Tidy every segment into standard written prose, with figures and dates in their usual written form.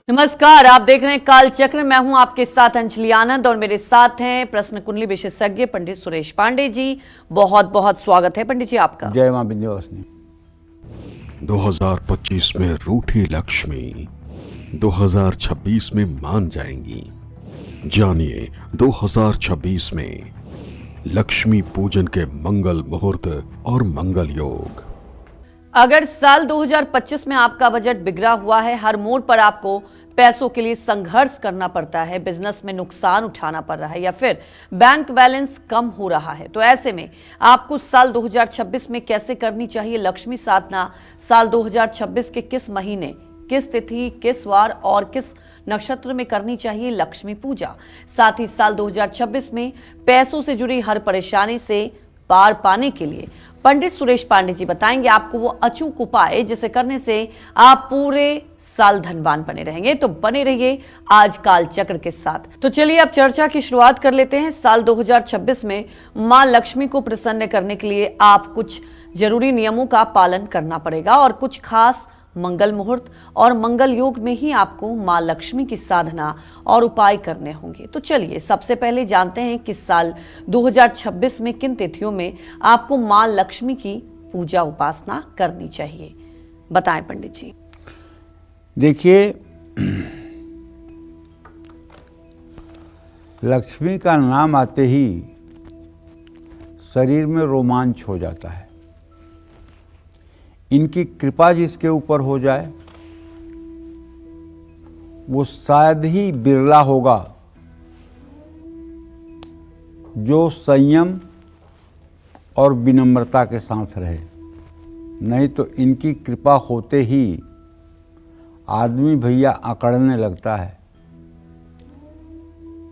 नमस्कार, आप देख रहे हैं काल चक्र। मैं हूं आपके साथ अंजलि आनंद और मेरे साथ हैं प्रश्न कुंडली विशेषज्ञ पंडित सुरेश पांडे जी। बहुत बहुत स्वागत है पंडित जी आपका। जय मां विंध्यवासिनी। 2025 में रूठी लक्ष्मी 2026 में मान जाएंगी। जानिए 2026 में लक्ष्मी पूजन के मंगल मुहूर्त और मंगल योग। अगर साल 2025 में आपका बजट बिगड़ा हुआ है, हर मोड़ पर आपको पैसों के लिए संघर्ष करना पड़ता है, बिजनेस में नुकसान उठाना पड़ रहा है या फिर बैंक बैलेंस कम हो रहा है, तो ऐसे में आपको साल 2026 में कैसे करनी चाहिए लक्ष्मी साधना? साल 2026 के किस महीने, किस तिथि, किस वार और किस नक्षत्र में करनी चाहिए लक्ष्मी पूजा? साथ ही साल 2026 में पैसों से जुड़ी हर परेशानी से पार पाने के लिए पंडित सुरेश पांडे जी बताएंगे आपको वो अचूक उपाय जिसे करने से आप पूरे साल धनवान बने रहेंगे। तो बने रहिए आज काल चक्र के साथ। तो चलिए अब चर्चा की शुरुआत कर लेते हैं। साल 2026 में मां लक्ष्मी को प्रसन्न करने के लिए आप कुछ जरूरी नियमों का पालन करना पड़ेगा और कुछ खास मंगल मुहूर्त और मंगल योग में ही आपको मां लक्ष्मी की साधना और उपाय करने होंगे। तो चलिए सबसे पहले जानते हैं कि साल 2026 में किन तिथियों में आपको मां लक्ष्मी की पूजा उपासना करनी चाहिए। बताएं पंडित जी। देखिए, लक्ष्मी का नाम आते ही शरीर में रोमांच हो जाता है। इनकी कृपा जिसके ऊपर हो जाए वो शायद ही बिरला होगा जो संयम और विनम्रता के साथ रहे। नहीं तो इनकी कृपा होते ही आदमी भैया अकड़ने लगता है।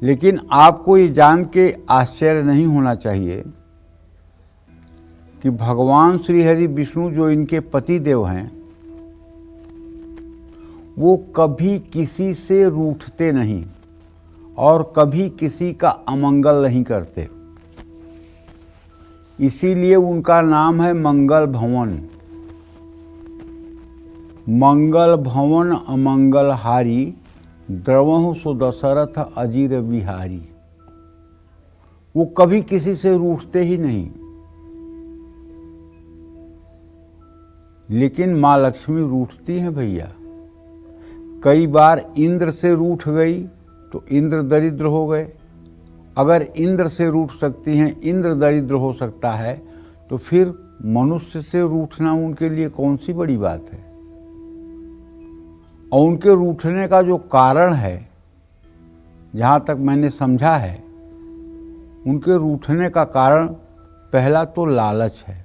लेकिन आपको ये जान के आश्चर्य नहीं होना चाहिए कि भगवान श्री हरि विष्णु जो इनके पति देव हैं वो कभी किसी से रूठते नहीं और कभी किसी का अमंगल नहीं करते। इसीलिए उनका नाम है मंगल भवन। मंगल भवन अमंगल हारी, द्रवहु सो दशरथ अजीर बिहारी। वो कभी किसी से रूठते ही नहीं। लेकिन माँ लक्ष्मी रूठती हैं भैया। कई बार इंद्र से रूठ गई तो इंद्र दरिद्र हो गए। अगर इंद्र से रूठ सकती हैं, इंद्र दरिद्र हो सकता है, तो फिर मनुष्य से रूठना उनके लिए कौन सी बड़ी बात है। और उनके रूठने का जो कारण है, जहाँ तक मैंने समझा है, उनके रूठने का कारण पहला तो लालच है।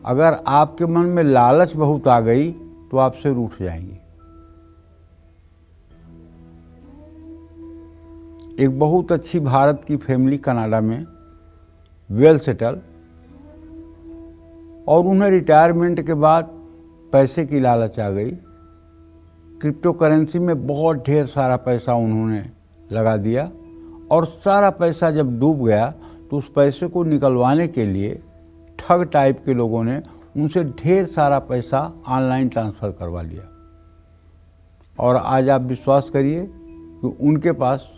अगर आपके मन में लालच बहुत आ गई तो आपसे रूठ जाएंगी। एक बहुत अच्छी भारत की फैमिली कनाडा में वेल सेटल, और उन्हें रिटायरमेंट के बाद पैसे की लालच आ गई। क्रिप्टो करेंसी में बहुत ढेर सारा पैसा उन्होंने लगा दिया और सारा पैसा जब डूब गया तो उस पैसे को निकलवाने के लिए ठग टाइप के लोगों ने उनसे ढेर सारा पैसा ऑनलाइन ट्रांसफ़र करवा लिया। और आज आप विश्वास करिए कि उनके पास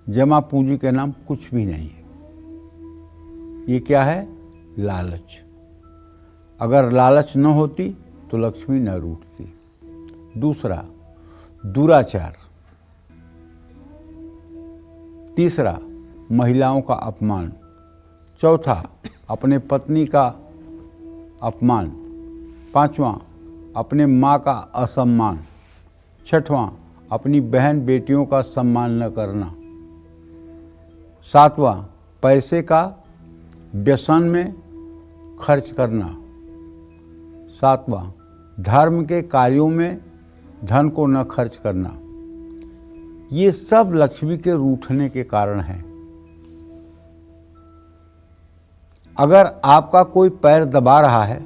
जमा पूंजी के नाम कुछ भी नहीं है। ये क्या है? लालच। अगर लालच न होती तो लक्ष्मी न रूठती। दूसरा, दुराचार। तीसरा, महिलाओं का अपमान। चौथा, अपने पत्नी का अपमान। पांचवा, अपने माँ का असम्मान। छठवां, अपनी बहन बेटियों का सम्मान न करना। सातवां, पैसे का व्यसन में खर्च करना। सातवां, धर्म के कार्यों में धन को न खर्च करना। ये सब लक्ष्मी के रूठने के कारण हैं। अगर आपका कोई पैर दबा रहा है,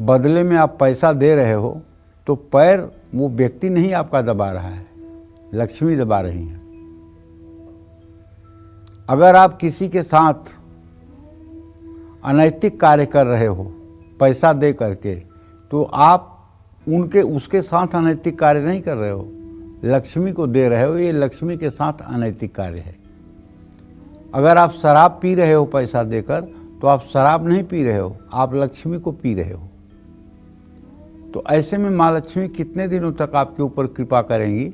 बदले में आप पैसा दे रहे हो, तो पैर वो व्यक्ति नहीं आपका दबा रहा है, लक्ष्मी दबा रही है। अगर आप किसी के साथ अनैतिक कार्य कर रहे हो पैसा दे करके, तो आप उनके उसके साथ अनैतिक कार्य नहीं कर रहे हो, लक्ष्मी को दे रहे हो, ये लक्ष्मी के साथ अनैतिक कार्य है। अगर आप शराब पी रहे हो पैसा देकर, तो आप शराब नहीं पी रहे हो, आप लक्ष्मी को पी रहे हो। तो ऐसे में माँ लक्ष्मी कितने दिनों तक आपके ऊपर कृपा करेंगी?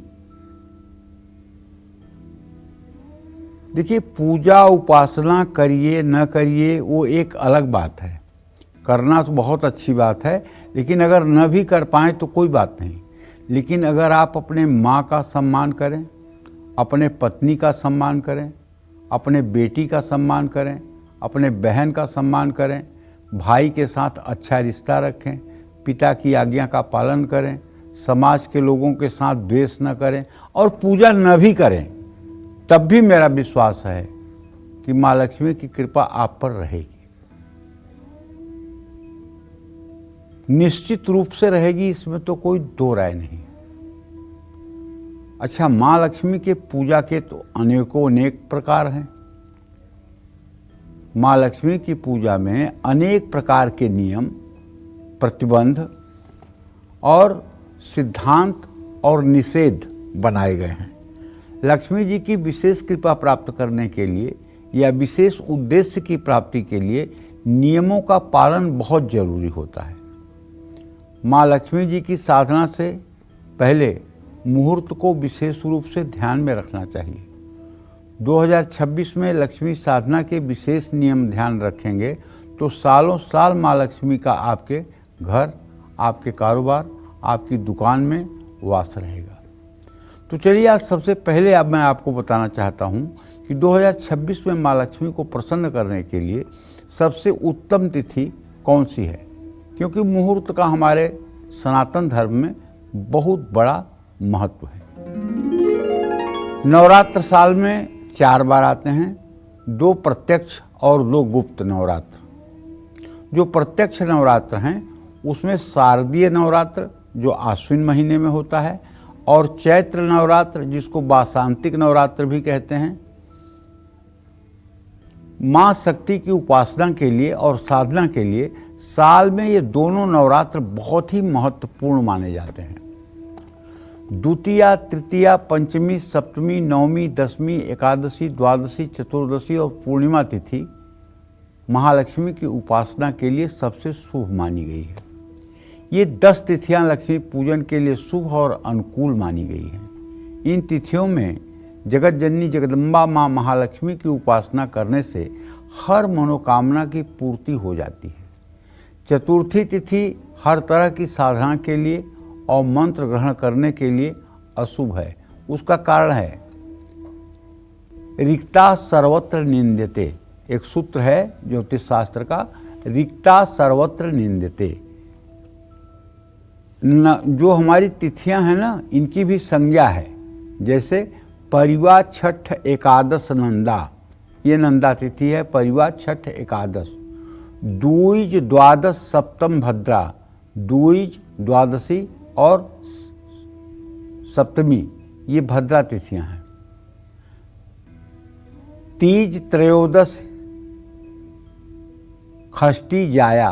देखिए, पूजा उपासना करिए न करिए वो एक अलग बात है, करना तो बहुत अच्छी बात है, लेकिन अगर न भी कर पाएँ तो कोई बात नहीं। लेकिन अगर आप अपने माँ का सम्मान करें, अपने पत्नी का सम्मान करें, अपने बेटी का सम्मान करें, अपने बहन का सम्मान करें, भाई के साथ अच्छा रिश्ता रखें, पिता की आज्ञा का पालन करें, समाज के लोगों के साथ द्वेष न करें और पूजा न भी करें, तब भी मेरा विश्वास है कि माँ लक्ष्मी की कृपा आप पर रहेगी। निश्चित रूप से रहेगी, इसमें तो कोई दो राय नहीं। अच्छा, माँ लक्ष्मी के पूजा के तो अनेकों अनेक प्रकार हैं। माँ लक्ष्मी की पूजा में अनेक प्रकार के नियम, प्रतिबंध और सिद्धांत और निषेध बनाए गए हैं। लक्ष्मी जी की विशेष कृपा प्राप्त करने के लिए या विशेष उद्देश्य की प्राप्ति के लिए नियमों का पालन बहुत जरूरी होता है। माँ लक्ष्मी जी की साधना से पहले मुहूर्त को विशेष रूप से ध्यान में रखना चाहिए। 2026 में लक्ष्मी साधना के विशेष नियम ध्यान रखेंगे तो सालों साल माँ लक्ष्मी का आपके घर, आपके कारोबार, आपकी दुकान में वास रहेगा। तो चलिए, आज सबसे पहले अब मैं आपको बताना चाहता हूँ कि 2026 में माँ लक्ष्मी को प्रसन्न करने के लिए सबसे उत्तम तिथि कौन सी है, क्योंकि मुहूर्त का हमारे सनातन धर्म में बहुत बड़ा महत्व है। नवरात्र साल में 4 बार आते हैं, 2 प्रत्यक्ष और 2 गुप्त नवरात्र। जो प्रत्यक्ष नवरात्र हैं उसमें शारदीय नवरात्र जो आश्विन महीने में होता है और चैत्र नवरात्र जिसको वासांतिक नवरात्र भी कहते हैं। माँ शक्ति की उपासना के लिए और साधना के लिए साल में ये दोनों नवरात्र बहुत ही महत्वपूर्ण माने जाते हैं। द्वितीया, तृतीया, पंचमी, सप्तमी, नवमी, दशमी, एकादशी, द्वादशी, चतुर्दशी और पूर्णिमा तिथि महालक्ष्मी की उपासना के लिए सबसे शुभ मानी गई है। ये 10 तिथियां लक्ष्मी पूजन के लिए शुभ और अनुकूल मानी गई हैं। इन तिथियों में जगत जननी जगदम्बा माँ महालक्ष्मी की उपासना करने से हर मनोकामना की पूर्ति हो जाती है। चतुर्थी तिथि हर तरह की साधना के लिए और मंत्र ग्रहण करने के लिए अशुभ है। उसका कारण है रिक्ता सर्वत्र निंद्यते, एक सूत्र है ज्योतिष शास्त्र का, रिक्ता सर्वत्र निंद्यते। जो हमारी तिथियां हैं ना, इनकी भी संज्ञा है। जैसे परिवा, छठ, एकादश, नंदा, ये नंदा तिथि है। परिवा, छठ, एकादश। द्विज, द्वादश, सप्तम, भद्रा, द्विज, द्वादशी और सप्तमी ये भद्रा तिथियां हैं। तीज, त्रयोदश, षष्ठी, जाया।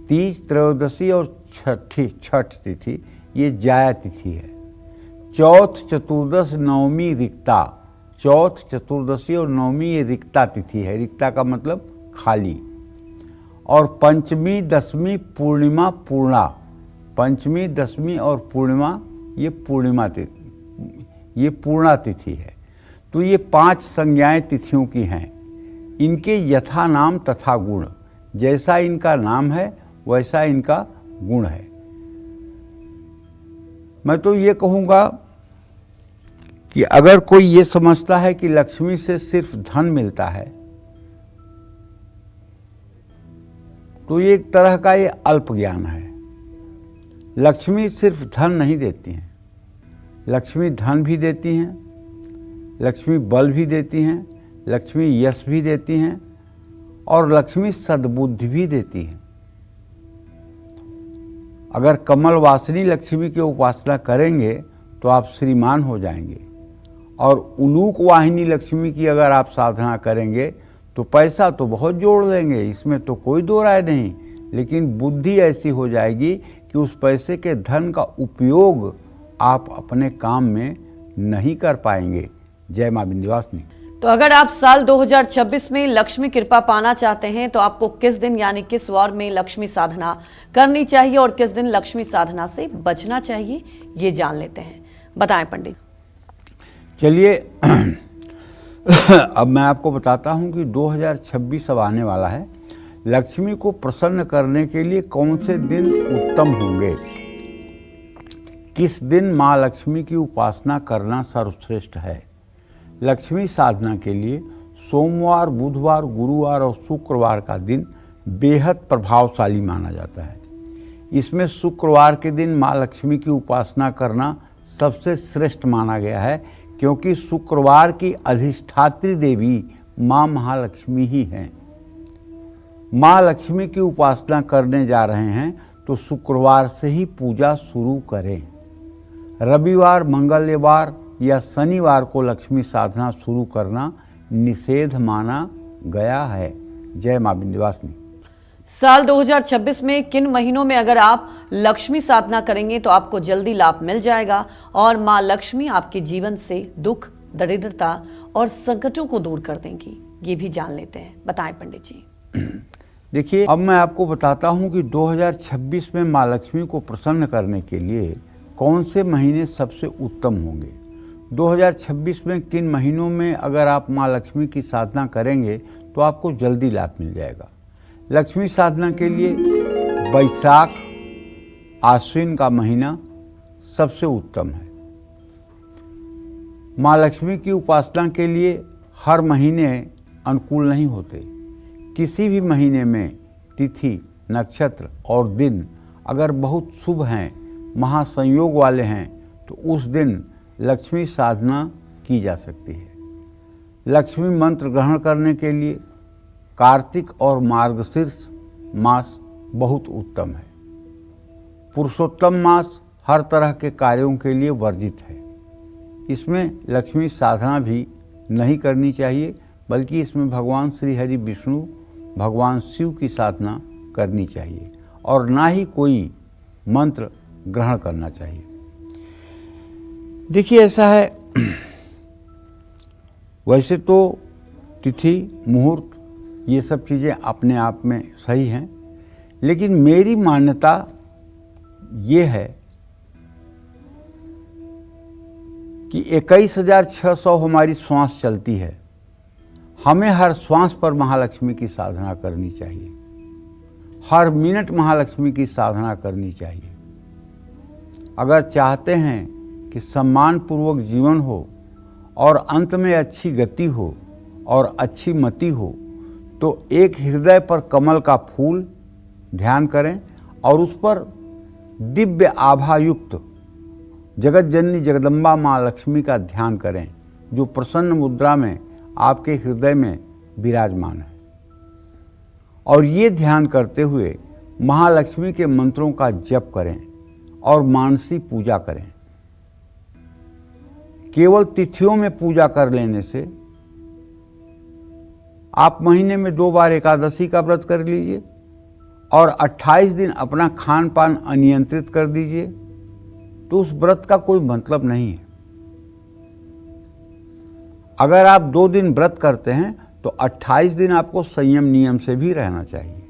तीज, त्रयोदशी और छठ तिथि ये जाया तिथि है। चौथ, चतुर्दश, नवमी, रिक्ता। चौथ, चतुर्दशी और नवमी ये रिक्ता तिथि है। रिक्ता का मतलब खाली। और पंचमी, दशमी, पूर्णिमा, पूर्णा। पंचमी, दशमी और पूर्णिमा ये पूर्णिमा तिथि, ये पूर्णा तिथि है। तो ये 5 संज्ञाएं तिथियों की हैं। इनके यथा नाम तथा गुण, जैसा इनका नाम है वैसा इनका गुण है। मैं तो ये कहूँगा कि अगर कोई ये समझता है कि लक्ष्मी से सिर्फ धन मिलता है तो ये एक तरह का ये अल्प ज्ञान है। लक्ष्मी सिर्फ धन नहीं देती हैं, लक्ष्मी धन भी देती हैं, लक्ष्मी बल भी देती हैं, लक्ष्मी यश भी देती हैं और लक्ष्मी सद्बुद्धि भी देती हैं। अगर कमल वासिनी लक्ष्मी की उपासना करेंगे तो आप श्रीमान हो जाएंगे, और उलूक वाहिनी लक्ष्मी की अगर आप साधना करेंगे तो पैसा तो बहुत जोड़ लेंगे, इसमें तो कोई दो राय नहीं, लेकिन बुद्धि ऐसी हो जाएगी कि उस पैसे के धन का उपयोग आप अपने काम में नहीं कर पाएंगे। जय मां विंध्यवासिनी। तो अगर आप साल 2026 में लक्ष्मी कृपा पाना चाहते हैं तो आपको किस दिन यानी किस वार में लक्ष्मी साधना करनी चाहिए और किस दिन लक्ष्मी साधना से बचना चाहिए, ये जान लेते हैं। बताएं पंडित। चलिए अब मैं आपको बताता हूं कि 2026 अब आने वाला है। लक्ष्मी को प्रसन्न करने के लिए कौन से दिन उत्तम होंगे, किस दिन माँ लक्ष्मी की उपासना करना सर्वश्रेष्ठ है। लक्ष्मी साधना के लिए सोमवार, बुधवार, गुरुवार और शुक्रवार का दिन बेहद प्रभावशाली माना जाता है। इसमें शुक्रवार के दिन माँ लक्ष्मी की उपासना करना सबसे श्रेष्ठ माना गया है, क्योंकि शुक्रवार की अधिष्ठात्री देवी माँ महालक्ष्मी ही हैं। माँ लक्ष्मी की उपासना करने जा रहे हैं तो शुक्रवार से ही पूजा शुरू करें। रविवार, मंगलवार या शनिवार को लक्ष्मी साधना शुरू करना निषेध माना गया है। जय मां विंध्यवासिनी। साल 2026 में किन महीनों में अगर आप लक्ष्मी साधना करेंगे तो आपको जल्दी लाभ मिल जाएगा और मां लक्ष्मी आपके जीवन से दुख, दरिद्रता और संकटों को दूर कर देंगी, ये भी जान लेते हैं। बताएं पंडित जी। देखिए, अब मैं आपको बताता हूं कि 2026 में मां लक्ष्मी को प्रसन्न करने के लिए कौन से महीने सबसे उत्तम होंगे। 2026 में किन महीनों में अगर आप माँ लक्ष्मी की साधना करेंगे तो आपको जल्दी लाभ मिल जाएगा। लक्ष्मी साधना के लिए बैसाख, आश्विन का महीना सबसे उत्तम है। माँ लक्ष्मी की उपासना के लिए हर महीने अनुकूल नहीं होते। किसी भी महीने में तिथि, नक्षत्र और दिन अगर बहुत शुभ हैं, महासंयोग वाले हैं, तो उस दिन लक्ष्मी साधना की जा सकती है। लक्ष्मी मंत्र ग्रहण करने के लिए कार्तिक और मार्गशीर्ष मास बहुत उत्तम है। पुरुषोत्तम मास हर तरह के कार्यों के लिए वर्जित है। इसमें लक्ष्मी साधना भी नहीं करनी चाहिए, बल्कि इसमें भगवान श्री हरि विष्णु, भगवान शिव की साधना करनी चाहिए और ना ही कोई मंत्र ग्रहण करना चाहिए। देखिए, ऐसा है, वैसे तो तिथि, मुहूर्त ये सब चीज़ें अपने आप में सही हैं, लेकिन मेरी मान्यता ये है कि 21,600 हमारी श्वास चलती है। हमें हर श्वास पर महालक्ष्मी की साधना करनी चाहिए, हर मिनट महालक्ष्मी की साधना करनी चाहिए। अगर चाहते हैं कि सम्मानपूर्वक जीवन हो और अंत में अच्छी गति हो और अच्छी मति हो, तो एक हृदय पर कमल का फूल ध्यान करें और उस पर दिव्य आभायुक्त जगत जननी जगदम्बा माँ लक्ष्मी का ध्यान करें, जो प्रसन्न मुद्रा में आपके हृदय में विराजमान है। और ये ध्यान करते हुए महालक्ष्मी के मंत्रों का जप करें और मानसी पूजा करें। केवल तिथियों में पूजा कर लेने से, आप महीने में 2 बार एकादशी का व्रत कर लीजिए और 28 दिन अपना खान पान अनियंत्रित कर दीजिए, तो उस व्रत का कोई मतलब नहीं है। अगर आप 2 दिन व्रत करते हैं तो 28 दिन आपको संयम नियम से भी रहना चाहिए।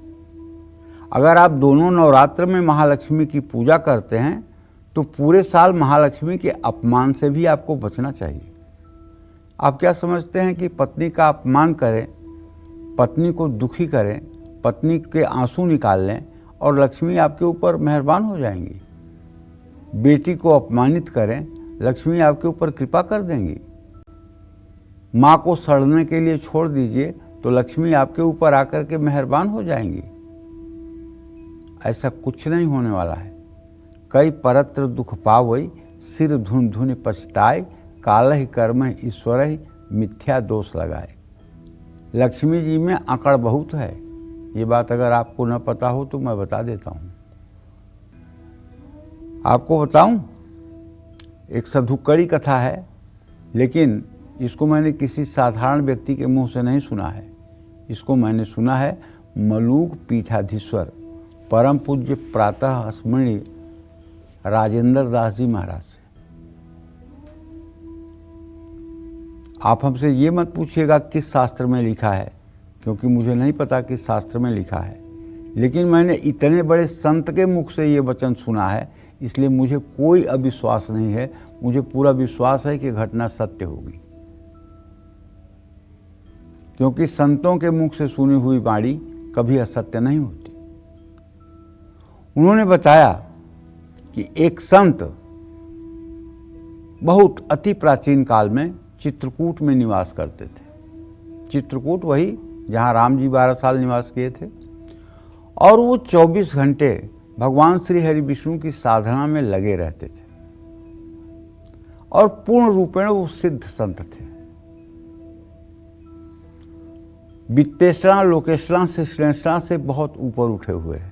अगर आप दोनों नवरात्र में महालक्ष्मी की पूजा करते हैं तो पूरे साल महालक्ष्मी के अपमान से भी आपको बचना चाहिए। आप क्या समझते हैं कि पत्नी का अपमान करें, पत्नी को दुखी करें, पत्नी के आंसू निकाल लें और लक्ष्मी आपके ऊपर मेहरबान हो जाएंगी? बेटी को अपमानित करें, लक्ष्मी आपके ऊपर कृपा कर देंगी। माँ को सड़ने के लिए छोड़ दीजिए तो लक्ष्मी आपके ऊपर आकर के मेहरबान हो जाएंगी। ऐसा कुछ नहीं होने वाला है। कई परत्र दुख पावई, सिर धुन धुन पछताए, कालहि कर्म ईश्वर मिथ्या दोष लगाए। लक्ष्मी जी में आकड़ बहुत है। ये बात अगर आपको न पता हो तो मैं बता देता हूँ। आपको बताऊं, एक सधुक्कड़ी कथा है, लेकिन इसको मैंने किसी साधारण व्यक्ति के मुंह से नहीं सुना है। इसको मैंने सुना है मलूक पीठाधीश्वर परम पूज्य प्रातः स्मरणीय राजेंद्र दास जी महाराज से। आप हमसे ये मत पूछिएगा किस शास्त्र में लिखा है, क्योंकि मुझे नहीं पता किस शास्त्र में लिखा है, लेकिन मैंने इतने बड़े संत के मुख से ये वचन सुना है, इसलिए मुझे कोई अविश्वास नहीं है। मुझे पूरा विश्वास है कि घटना सत्य होगी, क्योंकि संतों के मुख से सुनी हुई वाणी कभी असत्य नहीं होती। उन्होंने बताया कि एक संत बहुत अति प्राचीन काल में चित्रकूट में निवास करते थे। चित्रकूट वही जहाँ राम जी 12 साल निवास किए थे, और वो 24 घंटे भगवान श्री हरि विष्णु की साधना में लगे रहते थे, और पूर्ण रूपेण वो सिद्ध संत थे। वित्तेषणा लोकेषणा श्रेष्ठा से बहुत ऊपर उठे हुए हैं।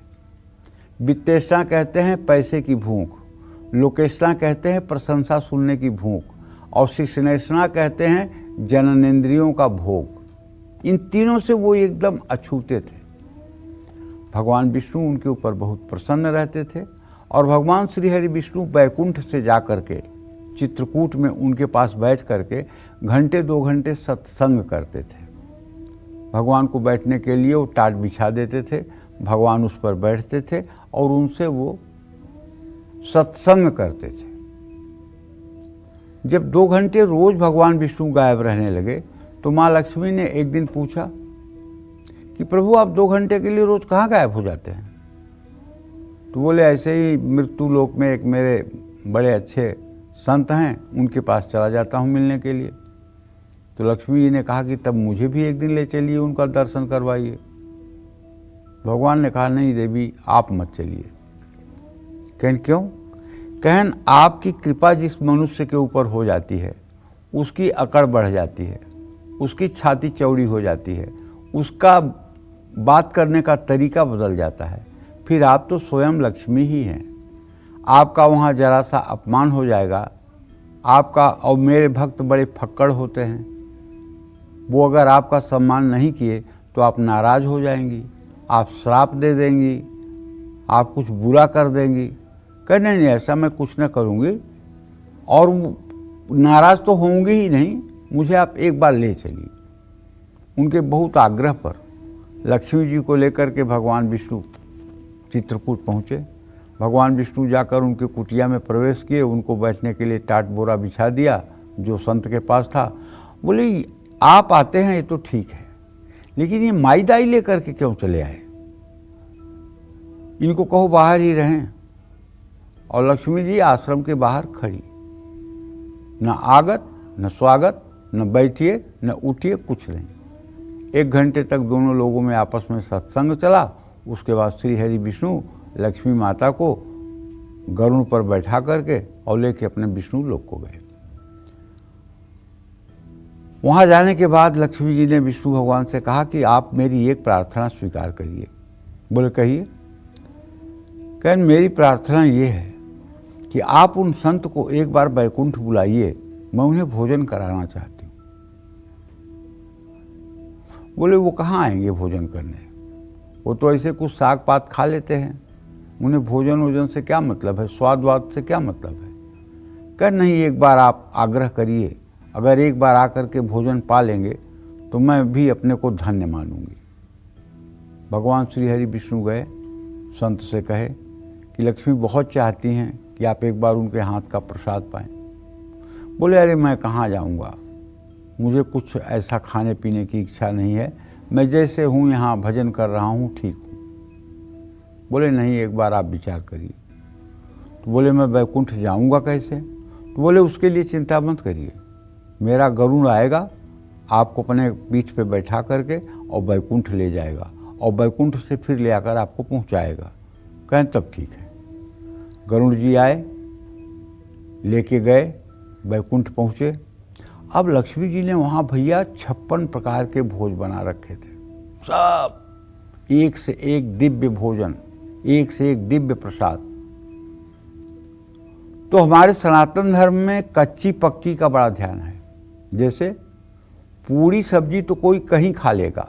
वित्तेषणा कहते हैं पैसे की भूख, लोकेषणा कहते हैं प्रशंसा सुनने की भूख, और श्रेष्ठा कहते हैं जननेंद्रियों का भोग। इन तीनों से वो एकदम अछूते थे। भगवान विष्णु उनके ऊपर बहुत प्रसन्न रहते थे, और भगवान श्री हरि विष्णु बैकुंठ से जा करके चित्रकूट में उनके पास बैठ करके घंटे 2 घंटे सत्संग करते थे। भगवान को बैठने के लिए वो टाट बिछा देते थे, भगवान उस पर बैठते थे और उनसे वो सत्संग करते थे। जब 2 घंटे रोज भगवान विष्णु गायब रहने लगे, तो माँ लक्ष्मी ने एक दिन पूछा कि प्रभु आप 2 घंटे के लिए रोज कहाँ गायब हो जाते हैं? तो बोले ऐसे ही मृत्यु लोक में एक मेरे बड़े अच्छे संत हैं, उनके पास चला जाता हूँ मिलने के लिए। तो लक्ष्मी जी ने कहा कि तब मुझे भी एक दिन ले चलिए, उनका दर्शन करवाइए। भगवान ने कहा नहीं देवी आप मत चलिए। कहन क्यों? कहन आपकी कृपा जिस मनुष्य के ऊपर हो जाती है उसकी अकड़ बढ़ जाती है, उसकी छाती चौड़ी हो जाती है, उसका बात करने का तरीका बदल जाता है। फिर आप तो स्वयं लक्ष्मी ही हैं, आपका वहाँ जरा सा अपमान हो जाएगा। आपका और मेरे भक्त बड़े फक्कड़ होते हैं, वो अगर आपका सम्मान नहीं किए तो आप नाराज़ हो जाएंगी, आप श्राप दे देंगी, आप कुछ बुरा कर देंगी। कहने नहीं ऐसा मैं कुछ न करूँगी, और नाराज़ तो होंगी ही नहीं, मुझे आप एक बार ले चलिए। उनके बहुत आग्रह पर लक्ष्मी जी को लेकर के भगवान विष्णु चित्रकूट पहुँचे। भगवान विष्णु जाकर उनके कुटिया में प्रवेश किए, उनको बैठने के लिए टाट बोरा बिछा दिया जो संत के पास था। बोले आप आते हैं ये तो ठीक है, लेकिन ये माई दाई लेकर के क्यों चले आए? इनको कहो बाहर ही रहें। और लक्ष्मी जी आश्रम के बाहर खड़ी, न आगत न स्वागत, न बैठिए न उठिए, कुछ नहीं। 1 घंटे तक दोनों लोगों में आपस में सत्संग चला। उसके बाद श्री हरि विष्णु लक्ष्मी माता को गरुड़ पर बैठा करके और लेके अपने विष्णु लोक को गए। वहाँ जाने के बाद लक्ष्मी जी ने विष्णु भगवान से कहा कि आप मेरी एक प्रार्थना स्वीकार करिए। बोले कहिए। कहन मेरी प्रार्थना ये है कि आप उन संत को एक बार बैकुंठ बुलाइए, मैं उन्हें भोजन कराना चाहती हूँ। बोले वो कहाँ आएंगे भोजन करने, वो तो ऐसे कुछ साग पात खा लेते हैं, उन्हें भोजन वोजन से क्या मतलब है, स्वाद वाद से क्या मतलब है। कह नहीं एक बार आप आग्रह करिए, अगर एक बार आकर के भोजन पा लेंगे तो मैं भी अपने को धन्य मानूंगी। भगवान श्री हरि विष्णु गए, संत से कहे कि लक्ष्मी बहुत चाहती हैं कि आप एक बार उनके हाथ का प्रसाद पाएं। बोले अरे मैं कहाँ जाऊँगा, मुझे कुछ ऐसा खाने पीने की इच्छा नहीं है, मैं जैसे हूँ यहाँ भजन कर रहा हूँ ठीक हूँ। बोले नहीं एक बार आप विचार करिए। तो बोले मैं बैकुंठ जाऊँगा कैसे? तो बोले उसके लिए चिंता मत करिए, मेरा गरुड़ आएगा, आपको अपने पीठ पे बैठा करके और बैकुंठ ले जाएगा, और बैकुंठ से फिर ले आकर आपको पहुँचाएगा। कहें तब ठीक है। गरुड़ जी आए, लेके गए, बैकुंठ पहुँचे। अब लक्ष्मी जी ने वहाँ भैया 56 प्रकार के भोज बना रखे थे, सब एक से एक दिव्य भोजन, एक से एक दिव्य प्रसाद। तो हमारे सनातन धर्म में कच्ची पक्की का बड़ा ध्यान है। जैसे पूरी सब्जी तो कोई कहीं खा लेगा,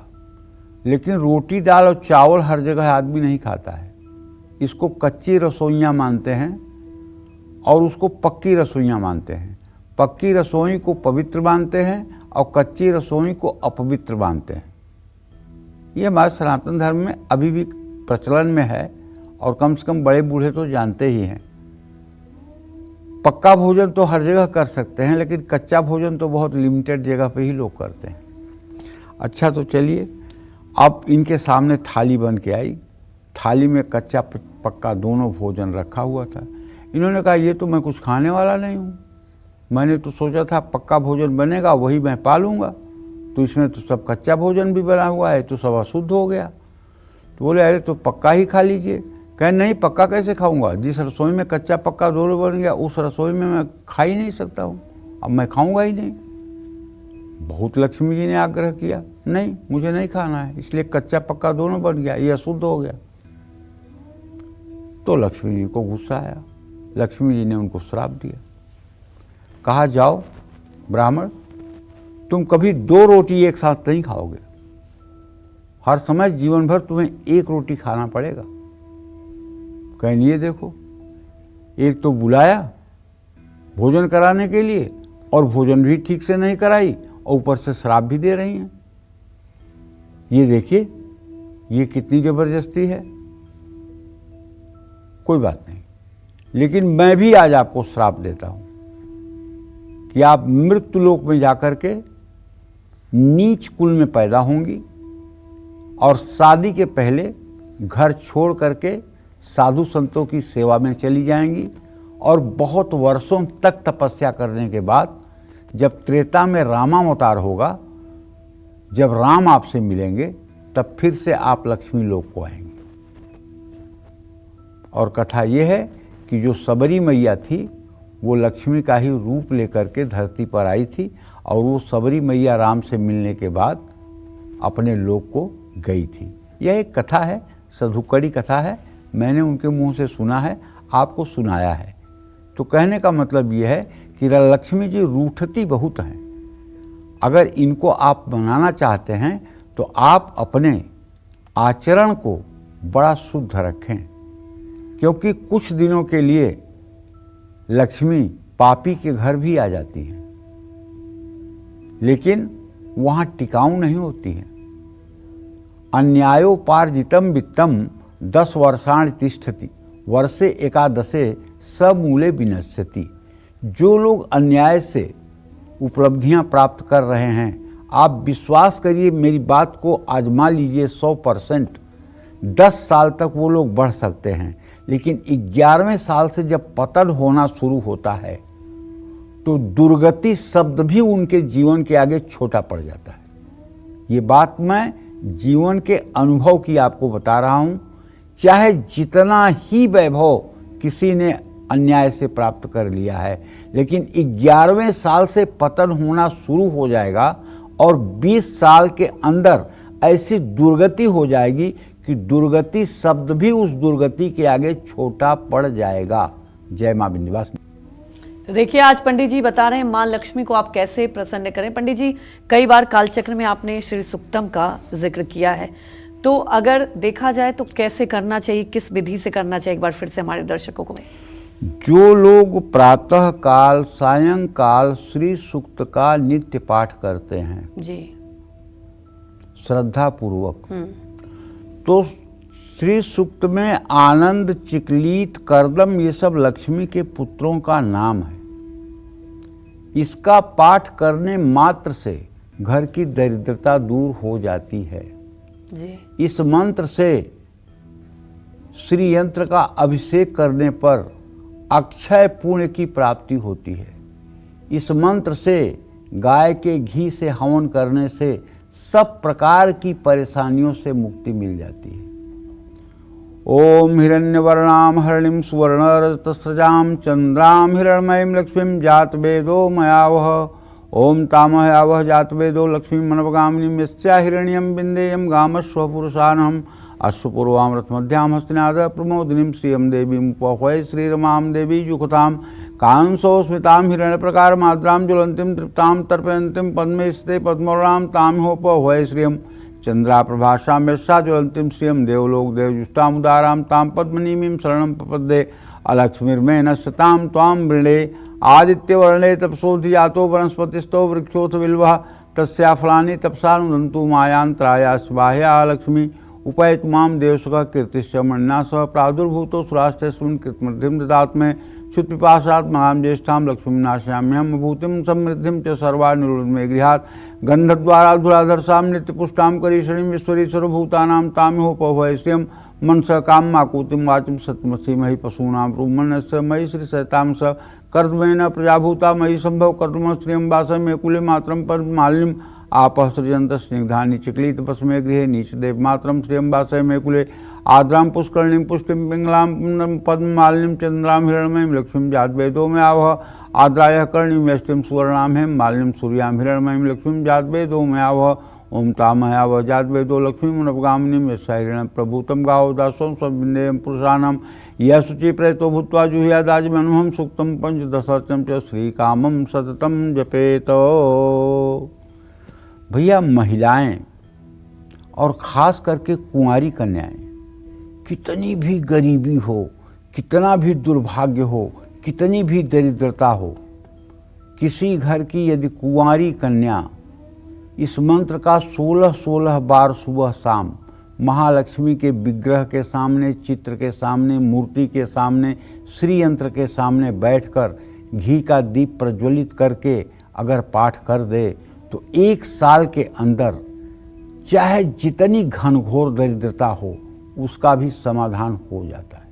लेकिन रोटी दाल और चावल हर जगह आदमी नहीं खाता है। इसको कच्ची रसोइयाँ मानते हैं, और उसको पक्की रसोइयाँ मानते हैं। पक्की रसोई को पवित्र मानते हैं और कच्ची रसोई को अपवित्र मानते हैं। ये हमारे सनातन धर्म में अभी भी प्रचलन में है और कम से कम बड़े बूढ़े तो जानते ही हैं। पक्का भोजन तो हर जगह कर सकते हैं, लेकिन कच्चा भोजन तो बहुत लिमिटेड जगह पे ही लोग करते हैं। अच्छा, तो चलिए, अब इनके सामने थाली बन के आई। थाली में कच्चा पक्का दोनों भोजन रखा हुआ था। इन्होंने कहा, ये तो मैं कुछ खाने वाला नहीं हूँ, मैंने तो सोचा था पक्का भोजन बनेगा वही मैं पालूंगा, तो इसमें तो सब कच्चा भोजन भी बना हुआ है, तो सब अशुद्ध हो गया। तो बोले, अरे तो पक्का ही खा लीजिए। कहे, नहीं, पक्का कैसे खाऊंगा, जिस रसोई में कच्चा पक्का दोनों बन गया उस रसोई में मैं खा ही नहीं सकता हूँ, अब मैं खाऊंगा ही नहीं। बहुत लक्ष्मी जी ने आग्रह किया, नहीं, मुझे नहीं खाना है, इसलिए कच्चा पक्का दोनों बन गया, ये अशुद्ध हो गया। तो लक्ष्मी जी को गुस्सा आया। लक्ष्मी जी ने उनको श्राप दिया। कहा, जाओ ब्राह्मण, तुम कभी 2 रोटी एक साथ नहीं खाओगे, हर समय जीवन भर तुम्हें 1 रोटी खाना पड़ेगा। कहें, ये देखो, एक तो बुलाया भोजन कराने के लिए और भोजन भी ठीक से नहीं कराई और ऊपर से श्राप भी दे रही हैं। ये देखिए, ये कितनी जबरदस्ती है। कोई बात नहीं, लेकिन मैं भी आज आपको श्राप देता हूं कि आप मृत्यु लोक में जाकर के नीच कुल में पैदा होंगी और शादी के पहले घर छोड़ करके साधु संतों की सेवा में चली जाएंगी और बहुत वर्षों तक तपस्या करने के बाद जब त्रेता में रामावतार होगा, जब राम आपसे मिलेंगे, तब फिर से आप लक्ष्मी लोक को आएंगे। और कथा यह है कि जो सबरी मैया थी वो लक्ष्मी का ही रूप लेकर के धरती पर आई थी और वो सबरी मैया राम से मिलने के बाद अपने लोक को गई थी। यह एक कथा है, सधुकड़ी कथा है, मैंने उनके मुंह से सुना है, आपको सुनाया है। तो कहने का मतलब यह है कि लक्ष्मी जी रूठती बहुत हैं। अगर इनको आप मनाना चाहते हैं तो आप अपने आचरण को बड़ा शुद्ध रखें, क्योंकि कुछ दिनों के लिए लक्ष्मी पापी के घर भी आ जाती हैं, लेकिन वहाँ टिकाऊ नहीं होती हैं। अन्यायोपार्जितम वित्तम 10 वर्षाणि तिष्ठति, वर्षे एकादशे समूले विनश्यति। जो लोग अन्याय से उपलब्धियां प्राप्त कर रहे हैं, आप विश्वास करिए, मेरी बात को आजमा लीजिए 100%, 10 साल तक वो लोग बढ़ सकते हैं, लेकिन 11वें साल से जब पतन होना शुरू होता है तो दुर्गति शब्द भी उनके जीवन के आगे छोटा पड़ जाता है। ये बात मैं जीवन के अनुभव की आपको बता रहा हूँ। चाहे जितना ही वैभव किसी ने अन्याय से प्राप्त कर लिया है, लेकिन 11वें साल से पतन होना शुरू हो जाएगा और 20 साल के अंदर ऐसी दुर्गति हो जाएगी कि दुर्गति शब्द भी उस दुर्गति के आगे छोटा पड़ जाएगा। जय मां विंध्यवासिनी। तो देखिए, आज पंडित जी बता रहे हैं मां लक्ष्मी को आप कैसे प्रसन्न करें। पंडित जी, कई बार कालचक्र में आपने श्री सूक्तम का जिक्र किया है, तो अगर देखा जाए तो कैसे करना चाहिए, किस विधि से करना चाहिए, एक बार फिर से हमारे दर्शकों को। जो लोग प्रातः काल सायंकाल श्री सूक्त का नित्य पाठ करते हैं जी, श्रद्धा पूर्वक, तो श्री सूक्त में आनंद, चिकलीत, करदम, ये सब लक्ष्मी के पुत्रों का नाम है। इसका पाठ करने मात्र से घर की दरिद्रता दूर हो जाती है जी। इस मंत्र से श्री यंत्र का अभिषेक करने पर अक्षय पुण्य की प्राप्ति होती है। इस मंत्र से गाय के घी से हवन करने से सब प्रकार की परेशानियों से मुक्ति मिल जाती है। ओम हिरण्यवर्णाम हरिणीं सुवर्णरजतस्रजां चंद्रां हिरण्मयीं लक्ष्मीं जातवेदो मयावह। ओम तामहयावह जातवेदो लक्ष्मीं मनवगामिनीं यस्या हिरण्यं बिन्देयं गामस्व पुरुषानहम् अश्वपूर्वां रथमध्यां हस्तिनाद प्रमोदिनीं श्रियं देवीं उपहवै श्रीरमां देवी युगतां कांसो स्मितां हिरण्यप्रकार माद्रां ज्वलन्तीं तृप्तां तर्पयन्तीं पद्मे स्थिते पद्मवर्णां तां होपहवै श्रियं चंद्राप्रभासां यस्या ज्वलन्तीं श्रियं देवलोक देवजुष्टामुदारां तां पद्मनीमीं शरणं प्रपद्ये। अलक्ष्मीर्मेन सताम त्वाम वृणे आदित्यवर्णे तपसोधिजातो वनस्पतिस्तो वृक्षोथ बिल्वः तस्या फलानि तपसानुदन्तु मायांतराया स्वाह्या लक्ष्मी उपैत माम देवसुख कीर्तिश्च मन्ना सह प्रादुर्भूतो सुराष्ट्रस्मिन् कृतमृद्धिं ददात्मे क्षुत्पिपासात् मनां ज्येष्ठां लक्ष्मीं नाशयाम्यहं भूतिं समृद्धिं च सर्वा निरुद्धमे गृहात् गन्धद्वारा धुराधरसां नित्यपुष्टां करीशनीं ईश्वरीश्वरभूतानां तामिहोपभयस्यं मनस कामाकूतिं वाचिं सत्मसि मयि पशूनां रूमन्यस्य मयि श्रीसहितां स कर्दमेन प्रजाभूता मयि संभव कर्दम श्रियं वासमे कुले मात्रं पद्मालिनीम् आपः सृजन्त स्निग्धानि चिक्लित पस्मे गृहे नीचदेव मात्रं श्रियं वासमे कुले आद्रां पुष्करणीं पुष्टिं पिङ्गलां पद्ममालिनीं चन्द्रां हिरण्मयीं लक्ष्मीं जातवेदो मे आवह आद्रायः कर्णीं यष्टिं सुवर्णां हेम मालिनीं सूर्यां हिरण्मयीं लक्ष्मीं जातवेदो मे आवह ओम तामयावह जातवेदो लक्ष्मीमुनपगामिनीं यस्याहिरण्यं प्रभूतं गावो दासों सविन्देयं पुरुषाणां यः शुचि प्रेतो भूत्वा जुह्यादाजमनुहं सूक्तं पंचदशर्चं च श्रीकामं सततं जपेत। भैया महिलाएं और ख़ास करके कुंवारी कन्याएं, कितनी भी गरीबी हो, कितना भी दुर्भाग्य हो, कितनी भी दरिद्रता हो, किसी घर की यदि कुंवारी कन्या इस मंत्र का 16-16 बार सुबह शाम महालक्ष्मी के विग्रह के सामने, चित्र के सामने, मूर्ति के सामने, श्री यंत्र के सामने बैठकर घी का दीप प्रज्वलित करके अगर पाठ कर दे तो 1 साल के अंदर चाहे जितनी घनघोर दरिद्रता हो उसका भी समाधान हो जाता है।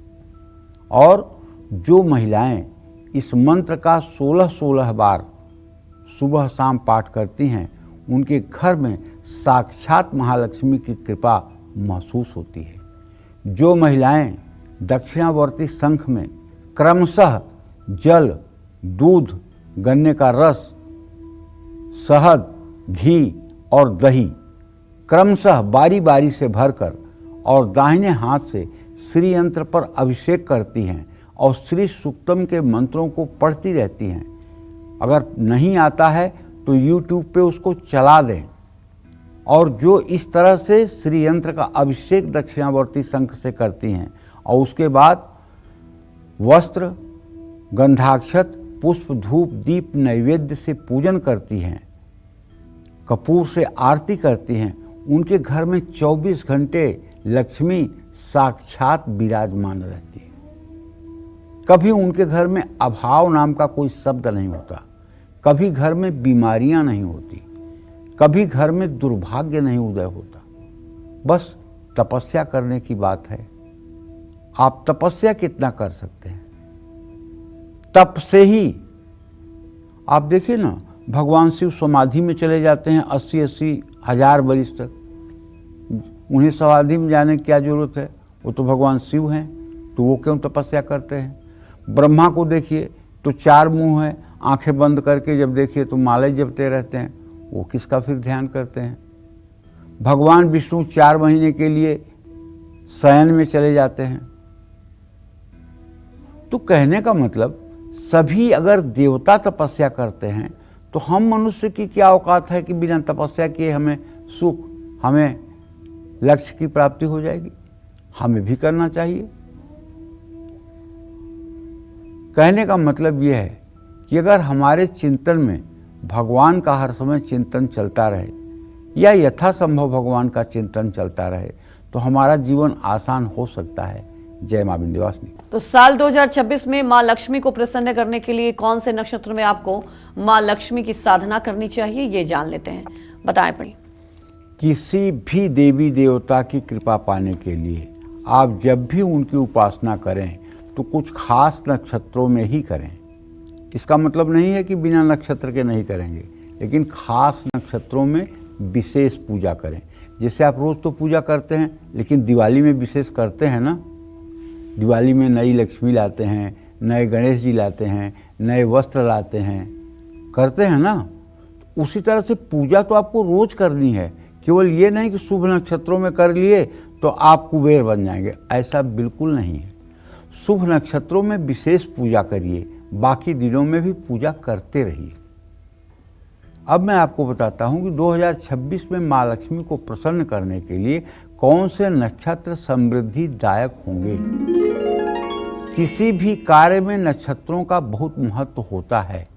और जो महिलाएं इस मंत्र का 16-16 बार सुबह शाम पाठ करती हैं उनके घर में साक्षात महालक्ष्मी की कृपा महसूस होती है। जो महिलाएं दक्षिणावर्ती शंख में क्रमशः जल, दूध, गन्ने का रस, शहद, घी और दही क्रमशः बारी बारी से भरकर और दाहिने हाथ से श्री यंत्र पर अभिषेक करती हैं और श्री सूक्तम के मंत्रों को पढ़ती रहती हैं। अगर नहीं आता है तो YouTube पे उसको चला दें और जो इस तरह से श्री यंत्र का अभिषेक दक्षिणावर्ती शंख से करती हैं और उसके बाद वस्त्र, गंधाक्षत, पुष्प, धूप, दीप, नैवेद्य से पूजन करती हैं, कपूर से आरती करती हैं, उनके घर में 24 घंटे लक्ष्मी साक्षात विराजमान रहती है। कभी उनके घर में अभाव नाम का कोई शब्द नहीं होता, कभी घर में बीमारियां नहीं होती, कभी घर में दुर्भाग्य नहीं उदय होता। बस तपस्या करने की बात है। आप तपस्या कितना कर सकते हैं? तप से ही आप देखिए ना, भगवान शिव समाधि में चले जाते हैं 80-80 हजार वर्ष तक। उन्हें समाधि में जाने की क्या जरूरत है? वो तो भगवान शिव हैं, तो वो क्यों तपस्या करते हैं? ब्रह्मा को देखिए तो 4 मुंह है, आंखें बंद करके जब देखिए तो माला जपते रहते हैं, वो किसका फिर ध्यान करते हैं? भगवान विष्णु 4 महीने के लिए शयन में चले जाते हैं। तो कहने का मतलब सभी अगर देवता तपस्या करते हैं तो हम मनुष्य की क्या औकात है कि बिना तपस्या किए हमें सुख, हमें लक्ष्य की प्राप्ति हो जाएगी? हमें भी करना चाहिए। कहने का मतलब यह है कि अगर हमारे चिंतन में भगवान का हर समय चिंतन चलता रहे या यथासंभव भगवान का चिंतन चलता रहे तो हमारा जीवन आसान हो सकता है। जय मां विंध्यवासिनी। तो साल 2026 में मां लक्ष्मी को प्रसन्न करने के लिए कौन से नक्षत्र में आपको मां लक्ष्मी की साधना करनी चाहिए, ये जान लेते हैं। बताएं पढ़िए। किसी भी देवी देवता की कृपा पाने के लिए आप जब भी उनकी उपासना करें तो कुछ खास नक्षत्रों में ही करें। इसका मतलब नहीं है कि बिना नक्षत्र के नहीं करेंगे, लेकिन खास नक्षत्रों में विशेष पूजा करें। जैसे आप रोज़ तो पूजा करते हैं, लेकिन दिवाली में विशेष करते हैं ना। दिवाली में नई लक्ष्मी लाते हैं, नए गणेश जी लाते हैं, नए वस्त्र लाते हैं, करते हैं ना। तो उसी तरह से पूजा तो आपको रोज़ करनी है। केवल ये नहीं कि शुभ नक्षत्रों में कर लिए तो आप कुबेर बन जाएंगे, ऐसा बिल्कुल नहीं है। शुभ नक्षत्रों में विशेष पूजा करिए, बाकी दिनों में भी पूजा करते रहिए। अब मैं आपको बताता हूं कि 2026 में माँ लक्ष्मी को प्रसन्न करने के लिए कौन से नक्षत्र समृद्धिदायक होंगे। किसी भी कार्य में नक्षत्रों का बहुत महत्व होता है।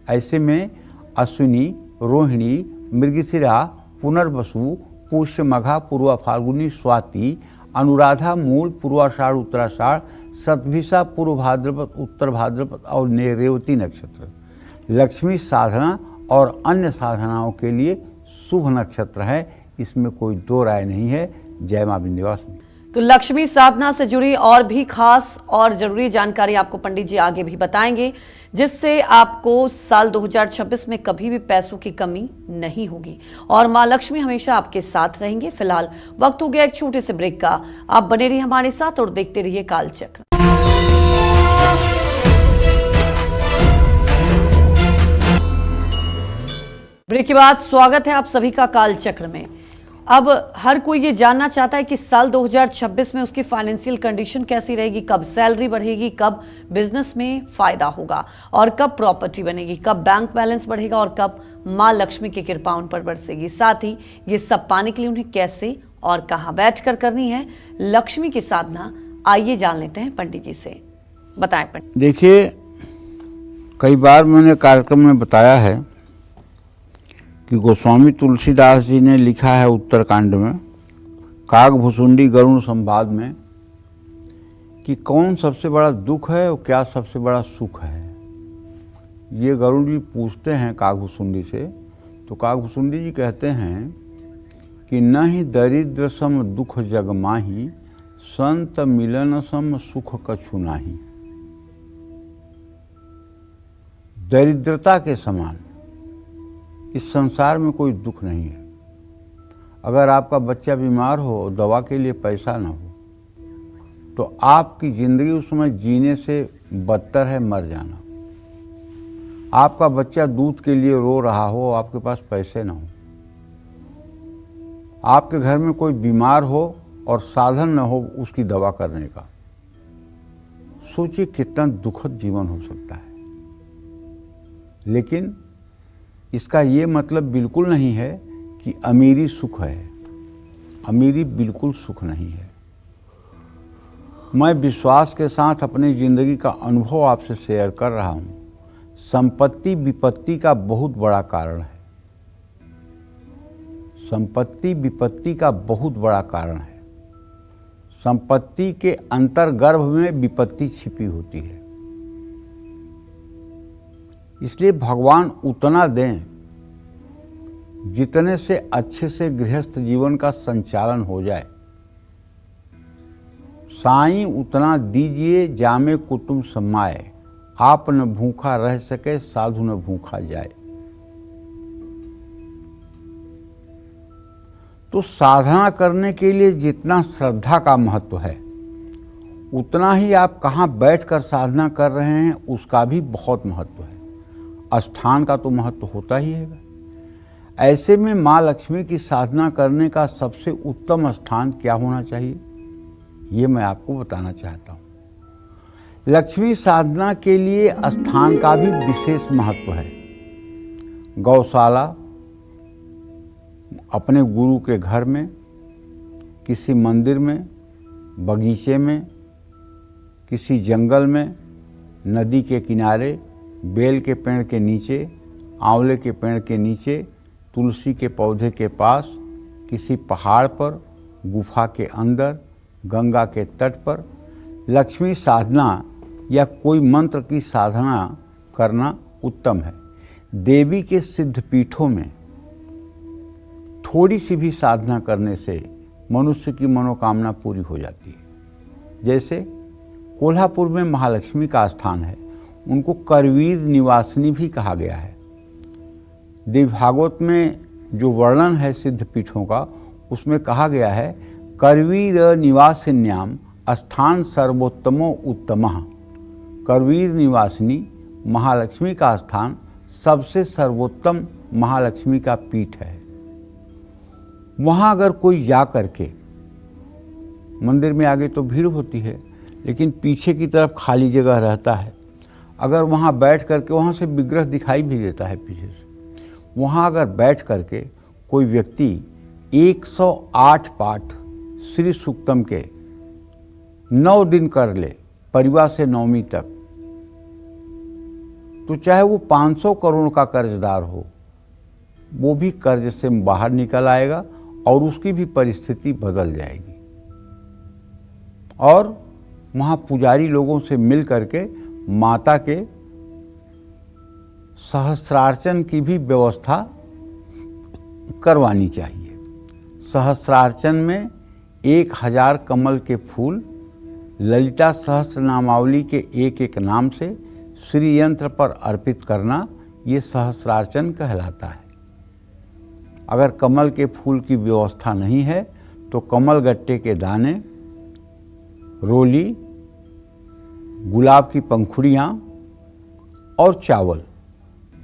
ऐसे में अश्विनी, रोहिणी, मृगशिरा, पुनर्वसु, पुष्य, मघा, पूर्वा फाल्गुनी, स्वाति, अनुराधा, मूल, पूर्वाषाढ़, उत्तराषाढ़, शतभिषा, पूर्व भाद्रपद, उत्तर भाद्रपद और रेवती नक्षत्र लक्ष्मी साधना और अन्य साधनाओं के लिए शुभ नक्षत्र है। इसमें कोई दो राय नहीं है। जय मां विंध्यवासिनी। तो लक्ष्मी साधना से जुड़ी और भी खास और जरूरी जानकारी आपको पंडित जी आगे भी बताएंगे, जिससे आपको साल 2026 में कभी भी पैसों की कमी नहीं होगी और मां लक्ष्मी हमेशा आपके साथ रहेंगे। फिलहाल वक्त हो गया एक छोटे से ब्रेक का। आप बने रहिए हमारे साथ और देखते रहिए कालचक्र। ब्रेक के बाद स्वागत है आप सभी का कालचक्र में। अब हर कोई ये जानना चाहता है कि साल 2026 में उसकी फाइनेंशियल कंडीशन कैसी रहेगी, कब सैलरी बढ़ेगी, कब बिजनेस में फायदा होगा और कब प्रॉपर्टी बनेगी, कब बैंक बैलेंस बढ़ेगा और कब मां लक्ष्मी की कृपा उन पर बरसेगी। साथ ही ये सब पाने के लिए उन्हें कैसे और कहां बैठकर करनी है लक्ष्मी की साधना, आइए जान लेते हैं पंडित जी से। बताएं पंडित। देखिए, कई बार मैंने कार्यक्रम में बताया है कि गोस्वामी तुलसीदास जी ने लिखा है उत्तरकांड में, काकभुसुंडी गरुड़ संवाद में, कि कौन सबसे बड़ा दुख है और क्या सबसे बड़ा सुख है। ये गरुड़ जी पूछते हैं काकभुसुंडी से, तो काकभुसुंडी जी कहते हैं कि न ही दरिद्र सम दुख जग माही, संत मिलन सम सुख कछु नाही। दरिद्रता के समान इस संसार में कोई दुख नहीं है। अगर आपका बच्चा बीमार हो, दवा के लिए पैसा ना हो, तो आपकी जिंदगी उसमें जीने से बदतर है मर जाना। आपका बच्चा दूध के लिए रो रहा हो, आपके पास पैसे ना हो, आपके घर में कोई बीमार हो और साधन न हो उसकी दवा करने का, सोचिए कितना दुखद जीवन हो सकता है। लेकिन इसका ये मतलब बिल्कुल नहीं है कि अमीरी सुख है। अमीरी बिल्कुल सुख नहीं है। मैं विश्वास के साथ अपनी जिंदगी का अनुभव आपसे शेयर कर रहा हूँ। संपत्ति विपत्ति का बहुत बड़ा कारण है। संपत्ति विपत्ति का बहुत बड़ा कारण है। संपत्ति के अंतर्गर्भ में विपत्ति छिपी होती है। इसलिए भगवान उतना दें जितने से अच्छे से गृहस्थ जीवन का संचालन हो जाए। साईं उतना दीजिए जामे कुटुम समाए, आप न भूखा रह सके साधु न भूखा जाए। तो साधना करने के लिए जितना श्रद्धा का महत्व है, उतना ही आप कहाँ बैठकर साधना कर रहे हैं उसका भी बहुत महत्व है। स्थान का तो महत्व होता ही है। ऐसे में माँ लक्ष्मी की साधना करने का सबसे उत्तम स्थान क्या होना चाहिए, ये मैं आपको बताना चाहता हूँ। लक्ष्मी साधना के लिए स्थान का भी विशेष महत्व है। गौशाला, अपने गुरु के घर में, किसी मंदिर में, बगीचे में, किसी जंगल में, नदी के किनारे, बेल के पेड़ के नीचे, आंवले के पेड़ के नीचे, तुलसी के पौधे के पास, किसी पहाड़ पर, गुफा के अंदर, गंगा के तट पर लक्ष्मी साधना या कोई मंत्र की साधना करना उत्तम है। देवी के सिद्ध पीठों में थोड़ी सी भी साधना करने से मनुष्य की मनोकामना पूरी हो जाती है। जैसे कोल्हापुर में महालक्ष्मी का स्थान है, उनको करवीर निवासिनी भी कहा गया है। देवी भागवत में जो वर्णन है सिद्ध पीठों का, उसमें कहा गया है करवीर निवासिन्याम स्थान सर्वोत्तमो उत्तमः। करवीर निवासिनी महालक्ष्मी का स्थान सबसे सर्वोत्तम महालक्ष्मी का पीठ है। वहाँ अगर कोई जा करके, मंदिर में आगे तो भीड़ होती है लेकिन पीछे की तरफ खाली जगह रहता है, अगर वहाँ बैठ करके, वहाँ से विग्रह दिखाई भी देता है पीछे से, वहाँ अगर बैठ करके कोई व्यक्ति 108 पाठ श्री सूक्तम के 9 दिन कर ले परिवार से नवमी तक, तो चाहे वो 500 करोड़ का कर्जदार हो, वो भी कर्ज से बाहर निकल आएगा और उसकी भी परिस्थिति बदल जाएगी। और वहाँ पुजारी लोगों से मिल करके माता के सहस्त्रार्चन की भी व्यवस्था करवानी चाहिए। सहस्त्रार्चन में 1000 कमल के फूल ललिता सहस्त्र नामावली के एक एक नाम से श्री यंत्र पर अर्पित करना, ये सहस्त्रार्चन कहलाता है। अगर कमल के फूल की व्यवस्था नहीं है तो कमल गट्टे के दाने, रोली, गुलाब की पंखुड़ियाँ और चावल,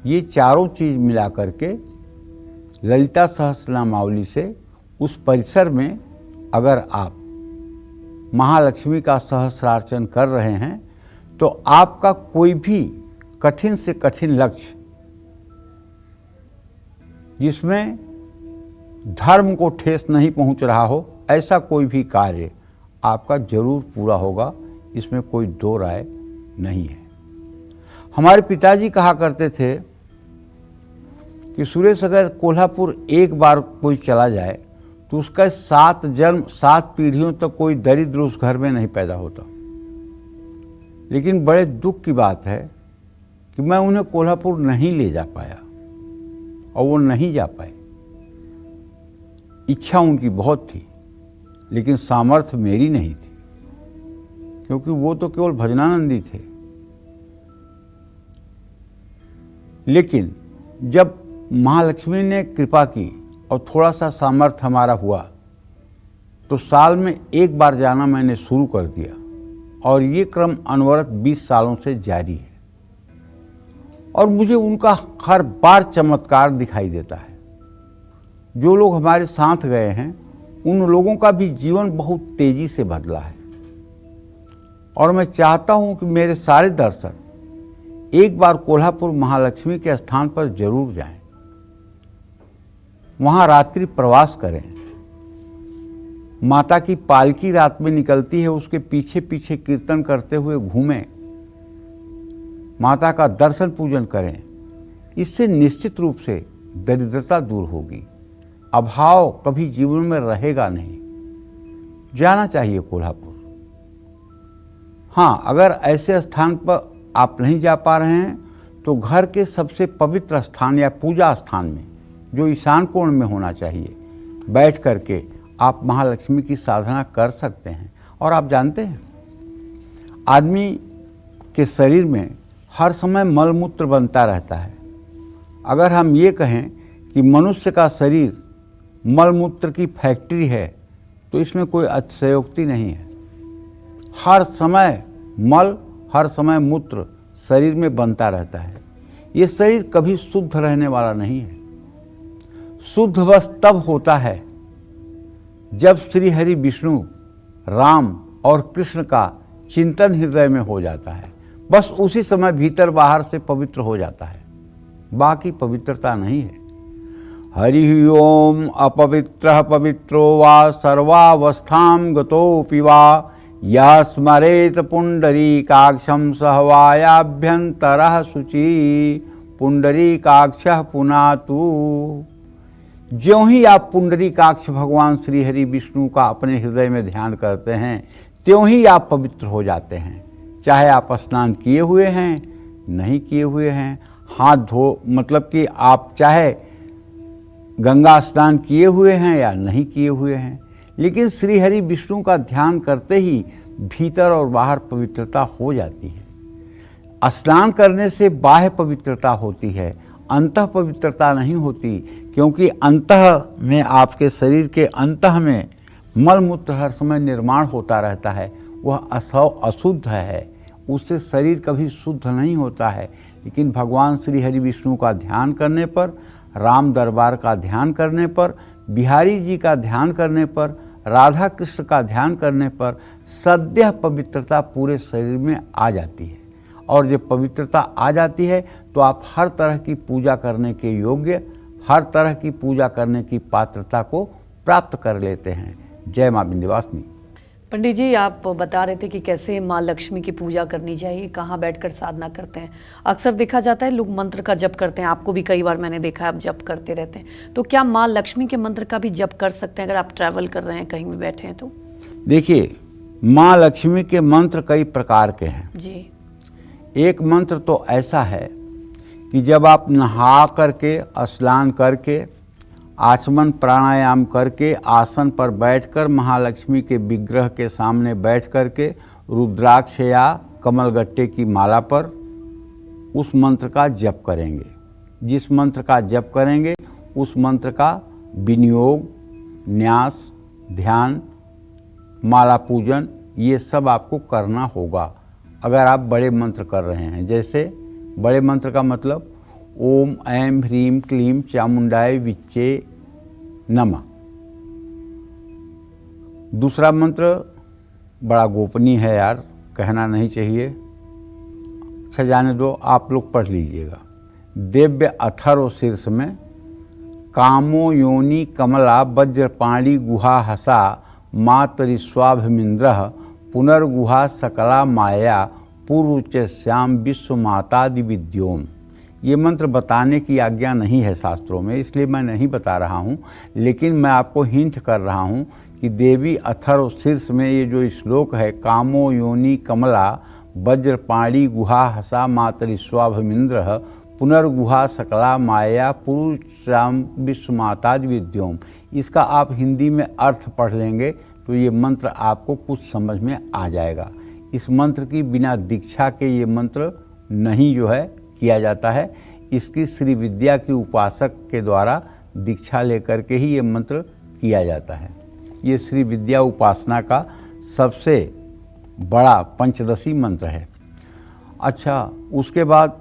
ये चारों चीज़ मिला करके ललिता सहस्रनामावली से उस परिसर में अगर आप महालक्ष्मी का सहस्रार्चन कर रहे हैं तो आपका कोई भी कठिन से कठिन लक्ष्य, जिसमें धर्म को ठेस नहीं पहुंच रहा हो, ऐसा कोई भी कार्य आपका जरूर पूरा होगा, इसमें कोई दो राय नहीं है। हमारे पिताजी कहा करते थे कि सुरेश, अगर कोल्हापुर एक बार कोई चला जाए तो उसका 7 जन्म 7 पीढ़ियों तक कोई दरिद्र उस घर में नहीं पैदा होता। लेकिन बड़े दुख की बात है कि मैं उन्हें कोल्हापुर नहीं ले जा पाया और वो नहीं जा पाए। इच्छा उनकी बहुत थी लेकिन सामर्थ्य मेरी नहीं थी, क्योंकि वो तो केवल भजनानंदी थे। लेकिन जब महालक्ष्मी ने कृपा की और थोड़ा सा सामर्थ्य हमारा हुआ तो साल में एक बार जाना मैंने शुरू कर दिया और ये क्रम अनवरत 20 सालों से जारी है। और मुझे उनका हर बार चमत्कार दिखाई देता है। जो लोग हमारे साथ गए हैं उन लोगों का भी जीवन बहुत तेजी से बदला है। और मैं चाहता हूं कि मेरे सारे दर्शक एक बार कोल्हापुर महालक्ष्मी के स्थान पर जरूर जाएं, वहां रात्रि प्रवास करें। माता की पालकी रात में निकलती है, उसके पीछे पीछे कीर्तन करते हुए घूमें, माता का दर्शन पूजन करें। इससे निश्चित रूप से दरिद्रता दूर होगी, अभाव कभी जीवन में रहेगा नहीं। जाना चाहिए कोल्हापुर। हाँ, अगर ऐसे स्थान पर आप नहीं जा पा रहे हैं तो घर के सबसे पवित्र स्थान या पूजा स्थान में, जो ईशान कोण में होना चाहिए, बैठ करके आप महालक्ष्मी की साधना कर सकते हैं। और आप जानते हैं, आदमी के शरीर में हर समय मलमूत्र बनता रहता है। अगर हम ये कहें कि मनुष्य का शरीर मलमूत्र की फैक्ट्री है तो इसमें कोई अतिशयोक्ति नहीं है। हर समय मल, हर समय मूत्र शरीर में बनता रहता है। ये शरीर कभी शुद्ध रहने वाला नहीं है। शुद्ध बस तब होता है जब श्री हरि विष्णु, राम और कृष्ण का चिंतन हृदय में हो जाता है। बस उसी समय भीतर बाहर से पवित्र हो जाता है, बाकी पवित्रता नहीं है। हरि ओम अपवित्रः पवित्रो वा सर्वावस्थां गतोऽपि वा या स्मरेत पुंडरीकाक्षं सहवायाभ्यंतरः शुचि पुंडरीकाक्षः पुनातु। ज्यों ही आप पुंडरीकाक्ष भगवान श्री हरि विष्णु का अपने हृदय में ध्यान करते हैं, त्यों ही आप पवित्र हो जाते हैं। चाहे आप स्नान किए हुए हैं, नहीं किए हुए हैं, हाथ धो, मतलब कि आप चाहे गंगा स्नान किए हुए हैं या नहीं किए हुए हैं, लेकिन श्री हरि विष्णु का ध्यान करते ही भीतर और बाहर पवित्रता हो जाती है। स्नान करने से बाह्य पवित्रता होती है, अंतः पवित्रता नहीं होती, क्योंकि अंतः में, आपके शरीर के अंतः में मलमूत्र हर समय निर्माण होता रहता है। वह अशुद्ध है, उससे शरीर कभी शुद्ध नहीं होता है। लेकिन भगवान श्री हरि विष्णु का ध्यान करने पर, राम दरबार का ध्यान करने पर, बिहारी जी का ध्यान करने पर, राधा कृष्ण का ध्यान करने पर सद्यः पवित्रता पूरे शरीर में आ जाती है। और जब पवित्रता आ जाती है तो आप हर तरह की पूजा करने के योग्य, हर तरह की पूजा करने की पात्रता को प्राप्त कर लेते हैं। जय मां विंध्यवासिनी। पंडित जी, आप बता रहे थे कि कैसे माँ लक्ष्मी की पूजा करनी चाहिए, कहाँ बैठकर साधना करते हैं। अक्सर देखा जाता है लोग मंत्र का जप करते हैं, आपको भी कई बार मैंने देखा है आप जप करते रहते हैं। तो क्या माँ लक्ष्मी के मंत्र का भी जप कर सकते हैं अगर आप ट्रैवल कर रहे हैं, कहीं भी बैठे हैं तो? देखिए, माँ लक्ष्मी के मंत्र कई प्रकार के हैं जी। एक मंत्र तो ऐसा है कि जब आप नहा करके, स्नान करके, आचमन प्राणायाम करके आसन पर बैठकर महालक्ष्मी के विग्रह के सामने बैठ करके रुद्राक्ष या कमलगट्टे की माला पर उस मंत्र का जप करेंगे। जिस मंत्र का जप करेंगे उस मंत्र का विनियोग, न्यास, ध्यान, माला पूजन ये सब आपको करना होगा अगर आप बड़े मंत्र कर रहे हैं। जैसे बड़े मंत्र का मतलब ओम ऐं ह्रीं क्लीं चामुंडाय विच्चे नमः। दूसरा मंत्र बड़ा गोपनीय है यार, कहना नहीं चाहिए, अच्छा जाने दो, आप लोग पढ़ लीजिएगा। दिव्य अथर्व शीर्ष में कामो योनि कमला वज्रपाणी गुहा हसा मातरिस्वाभिमिंद्र पुनर्गुहा सकला माया पूर्वश्याम विश्व मातादि विद्योम। ये मंत्र बताने की आज्ञा नहीं है शास्त्रों में, इसलिए मैं नहीं बता रहा हूँ, लेकिन मैं आपको हिंट कर रहा हूँ कि देवी अथर्व शीर्ष में ये जो श्लोक है, कामो योनि कमला वज्रपाणी गुहा हसा मातरिस्वाभिमिंद्र पुनर्गुहा सकला माया पुरुषाम विश्व मातादि विद्योम, इसका आप हिंदी में अर्थ पढ़ लेंगे तो ये मंत्र आपको कुछ समझ में आ जाएगा। इस मंत्र की बिना दीक्षा के ये मंत्र नहीं जो है किया जाता है, इसकी श्री विद्या की उपासक के द्वारा दीक्षा लेकर के ही ये मंत्र किया जाता है। ये श्री विद्या उपासना का सबसे बड़ा पंचदशी मंत्र है। अच्छा, उसके बाद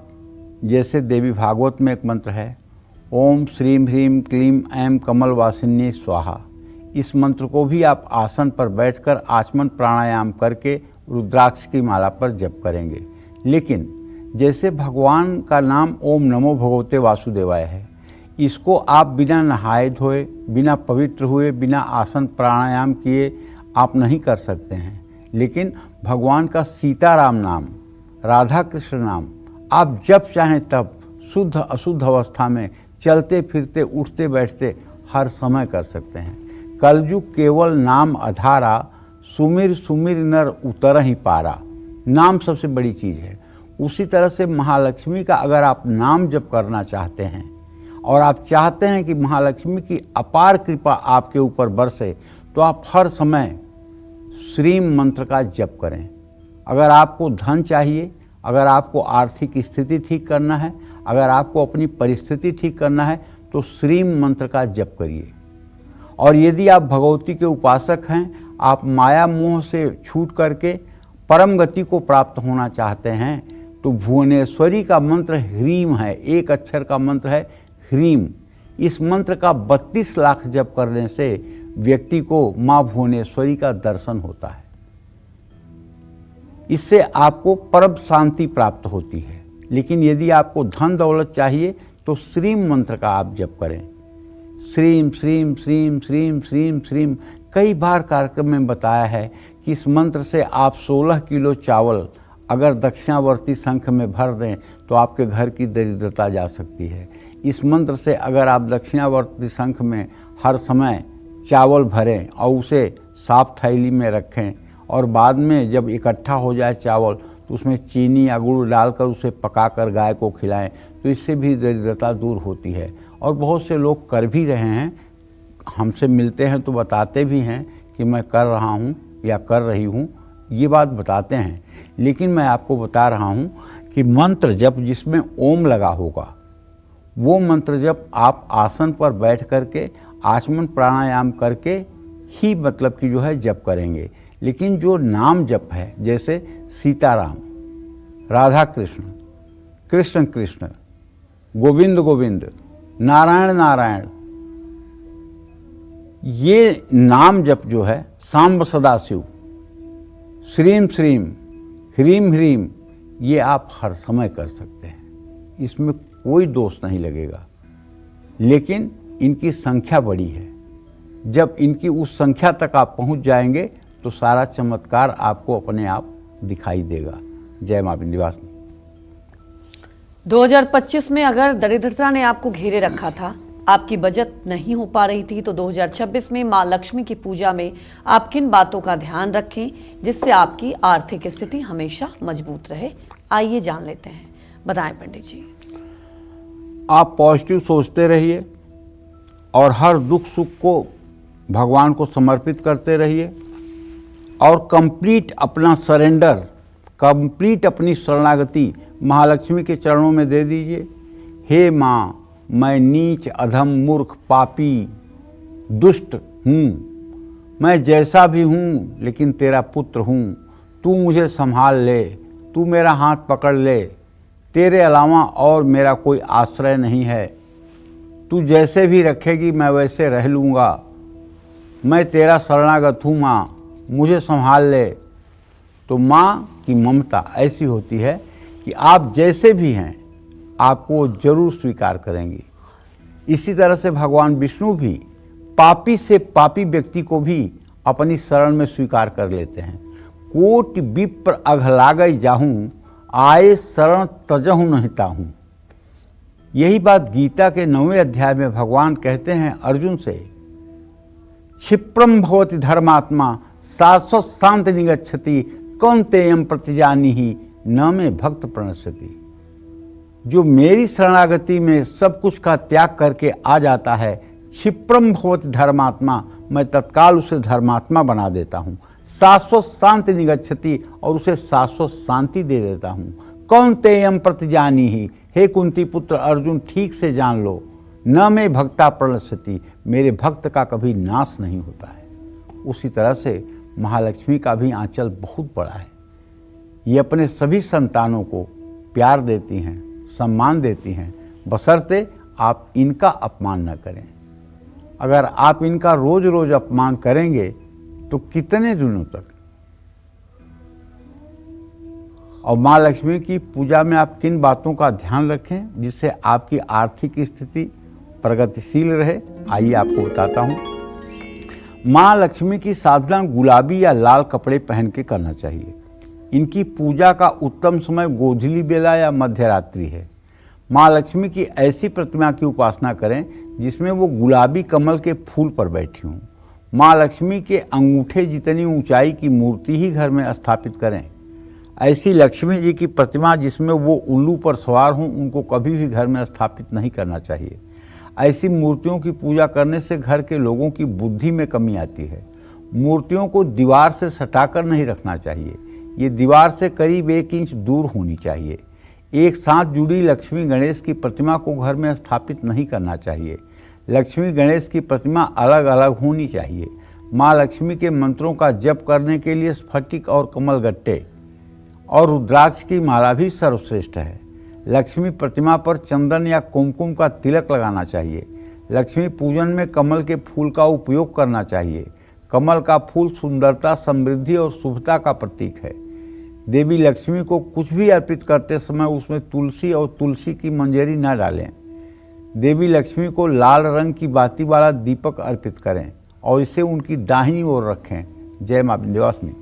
जैसे देवी भागवत में एक मंत्र है, ओम श्रीं ह्रीं क्लीं ऐं कमलवासिन्ये स्वाहा। इस मंत्र को भी आप आसन पर बैठकर आचमन प्राणायाम करके रुद्राक्ष की माला पर जप करेंगे। लेकिन जैसे भगवान का नाम ओम नमो भगवते वासुदेवाय है, इसको आप बिना नहाए धोए, बिना पवित्र हुए, बिना आसन प्राणायाम किए आप नहीं कर सकते हैं। लेकिन भगवान का सीताराम नाम, राधा कृष्ण नाम आप जब चाहें तब शुद्ध अशुद्ध अवस्था में, चलते फिरते, उठते बैठते हर समय कर सकते हैं। कलयुग केवल नाम आधारा, सुमिर सुमिर नर उतर ही पारा। नाम सबसे बड़ी चीज़ है। उसी तरह से महालक्ष्मी का अगर आप नाम जप करना चाहते हैं और आप चाहते हैं कि महालक्ष्मी की अपार कृपा आपके ऊपर बरसे, तो आप हर समय श्रीं मंत्र का जप करें। अगर आपको धन चाहिए, अगर आपको आर्थिक स्थिति ठीक करना है, अगर आपको अपनी परिस्थिति ठीक करना है, तो श्रीं मंत्र का जप करिए। और यदि आप भगवती के उपासक हैं, आप माया मोह से छूट करके परम गति को प्राप्त होना चाहते हैं, तो भुवनेश्वरी का मंत्र ह्रीम है, एक अक्षर का मंत्र है ह्रीम। इस मंत्र का 32 लाख जप करने से व्यक्ति को माँ भुवनेश्वरी का दर्शन होता है। इससे आपको परम शांति प्राप्त होती है। लेकिन यदि आपको धन दौलत चाहिए तो श्रीं मंत्र का आप जप करें। श्रीं श्रीं श्रीं श्रीं श्रीं श्रीं कई बार कार्यक्रम में बताया है कि इस मंत्र से आप 16 किलो चावल अगर दक्षिणावर्ती शंख में भर दें तो आपके घर की दरिद्रता जा सकती है। इस मंत्र से अगर आप दक्षिणावर्ती शंख में हर समय चावल भरें और उसे साफ थैली में रखें और बाद में जब इकट्ठा हो जाए चावल तो उसमें चीनी या गुड़ डालकर उसे पकाकर गाय को खिलाएं, तो इससे भी दरिद्रता दूर होती है। और बहुत से लोग कर भी रहे हैं, हमसे मिलते हैं तो बताते भी हैं कि मैं कर रहा हूँ या कर रही हूँ, ये बात बताते हैं। लेकिन मैं आपको बता रहा हूँ कि मंत्र जप जिसमें ओम लगा होगा, वो मंत्र जप आप आसन पर बैठ करके आचमन प्राणायाम करके ही मतलब कि जो है जप करेंगे। लेकिन जो नाम जप है, जैसे सीताराम, राधा कृष्ण, कृष्ण कृष्ण, गोविंद गोविंद, नारायण नारायण, ये नाम जप जो है, सांब सदाशिव, श्रीं श्रीं, ह्रीं ह्रीं, ये आप हर समय कर सकते हैं, इसमें कोई दोष नहीं लगेगा। लेकिन इनकी संख्या बड़ी है। जब इनकी उस संख्या तक आप पहुंच जाएंगे तो सारा चमत्कार आपको अपने आप दिखाई देगा। जय मां विंध्यवासिनी। 2025 में अगर दरिद्रता ने आपको घेरे रखा था, आपकी बचत नहीं हो पा रही थी, तो 2026 में मां लक्ष्मी की पूजा में आप किन बातों का ध्यान रखें जिससे आपकी आर्थिक स्थिति हमेशा मजबूत रहे? आइए जान लेते हैं, बताएं पंडित जी। आप पॉजिटिव सोचते रहिए और हर दुख सुख को भगवान को समर्पित करते रहिए और कंप्लीट अपना सरेंडर, कंप्लीट अपनी शरणागति महालक्ष्मी के चरणों में दे दीजिए। हे माँ, मैं नीच, अधम, मूर्ख, पापी, दुष्ट हूँ, मैं जैसा भी हूँ लेकिन तेरा पुत्र हूँ, तू मुझे संभाल ले, तू मेरा हाथ पकड़ ले, तेरे अलावा और मेरा कोई आश्रय नहीं है, तू जैसे भी रखेगी मैं वैसे रह लूँगा, मैं तेरा शरणागत हूँ माँ, मुझे संभाल ले। तो माँ की ममता ऐसी होती है कि आप जैसे भी हैं आपको जरूर स्वीकार करेंगी। इसी तरह से भगवान विष्णु भी पापी से पापी व्यक्ति को भी अपनी शरण में स्वीकार कर लेते हैं। कोटि विप्र अघलागै जाहूँ, आए शरण तजहु नहीं ताहूँ। यही बात गीता के 9वें अध्याय में भगवान कहते हैं अर्जुन से, क्षिप्रम भवति धर्मात्मा शाश्वत शांति निगच्छति कौन्तेयं प्रतिजानीहि न में भक्त प्रणश्यति। जो मेरी शरणागति में सब कुछ का त्याग करके आ जाता है, क्षिप्रम भवति धर्मात्मा, मैं तत्काल उसे धर्मात्मा बना देता हूँ, शाश्वत शांति निगच्छति और उसे शाश्वत शांति दे देता हूँ। कौन्तेयं प्रतिजानीहि, हे कुंती पुत्र अर्जुन ठीक से जान लो, न में भक्ता प्रणश्यति, मेरे भक्त का कभी नाश नहीं होता है। उसी तरह से महालक्ष्मी का भी आंचल बहुत बड़ा है। ये अपने सभी संतानों को प्यार देती हैं, सम्मान देती हैं, बशर्ते आप इनका अपमान न करें। अगर आप इनका रोज रोज अपमान करेंगे तो कितने दिनों तक। और माँ लक्ष्मी की पूजा में आप किन बातों का ध्यान रखें जिससे आपकी आर्थिक स्थिति प्रगतिशील रहे, आइए आपको बताता हूँ। माँ लक्ष्मी की साधना गुलाबी या लाल कपड़े पहन के करना चाहिए। इनकी पूजा का उत्तम समय गोधूली बेला या मध्य रात्रि है। माँ लक्ष्मी की ऐसी प्रतिमा की उपासना करें जिसमें वो गुलाबी कमल के फूल पर बैठी हों। माँ लक्ष्मी के अंगूठे जितनी ऊंचाई की मूर्ति ही घर में स्थापित करें। ऐसी लक्ष्मी जी की प्रतिमा जिसमें वो उल्लू पर सवार हों, उनको कभी भी घर में स्थापित नहीं करना चाहिए। ऐसी मूर्तियों की पूजा करने से घर के लोगों की बुद्धि में कमी आती है। मूर्तियों को दीवार से सटाकर नहीं रखना चाहिए, ये दीवार से करीब 1 इंच दूर होनी चाहिए। एक साथ जुड़ी लक्ष्मी गणेश की प्रतिमा को घर में स्थापित नहीं करना चाहिए। लक्ष्मी गणेश की प्रतिमा अलग अलग होनी चाहिए। माँ लक्ष्मी के मंत्रों का जप करने के लिए स्फटिक और कमलगट्टे और रुद्राक्ष की माला भी सर्वश्रेष्ठ है। लक्ष्मी प्रतिमा पर चंदन या कुमकुम का तिलक लगाना चाहिए। लक्ष्मी पूजन में कमल के फूल का उपयोग करना चाहिए। कमल का फूल सुंदरता, समृद्धि और शुभता का प्रतीक है। देवी लक्ष्मी को कुछ भी अर्पित करते समय उसमें तुलसी और तुलसी की मंजरी न डालें। देवी लक्ष्मी को लाल रंग की बाती वाला दीपक अर्पित करें और इसे उनकी दाहिनी ओर रखें। जय मां विंध्यवासिनी।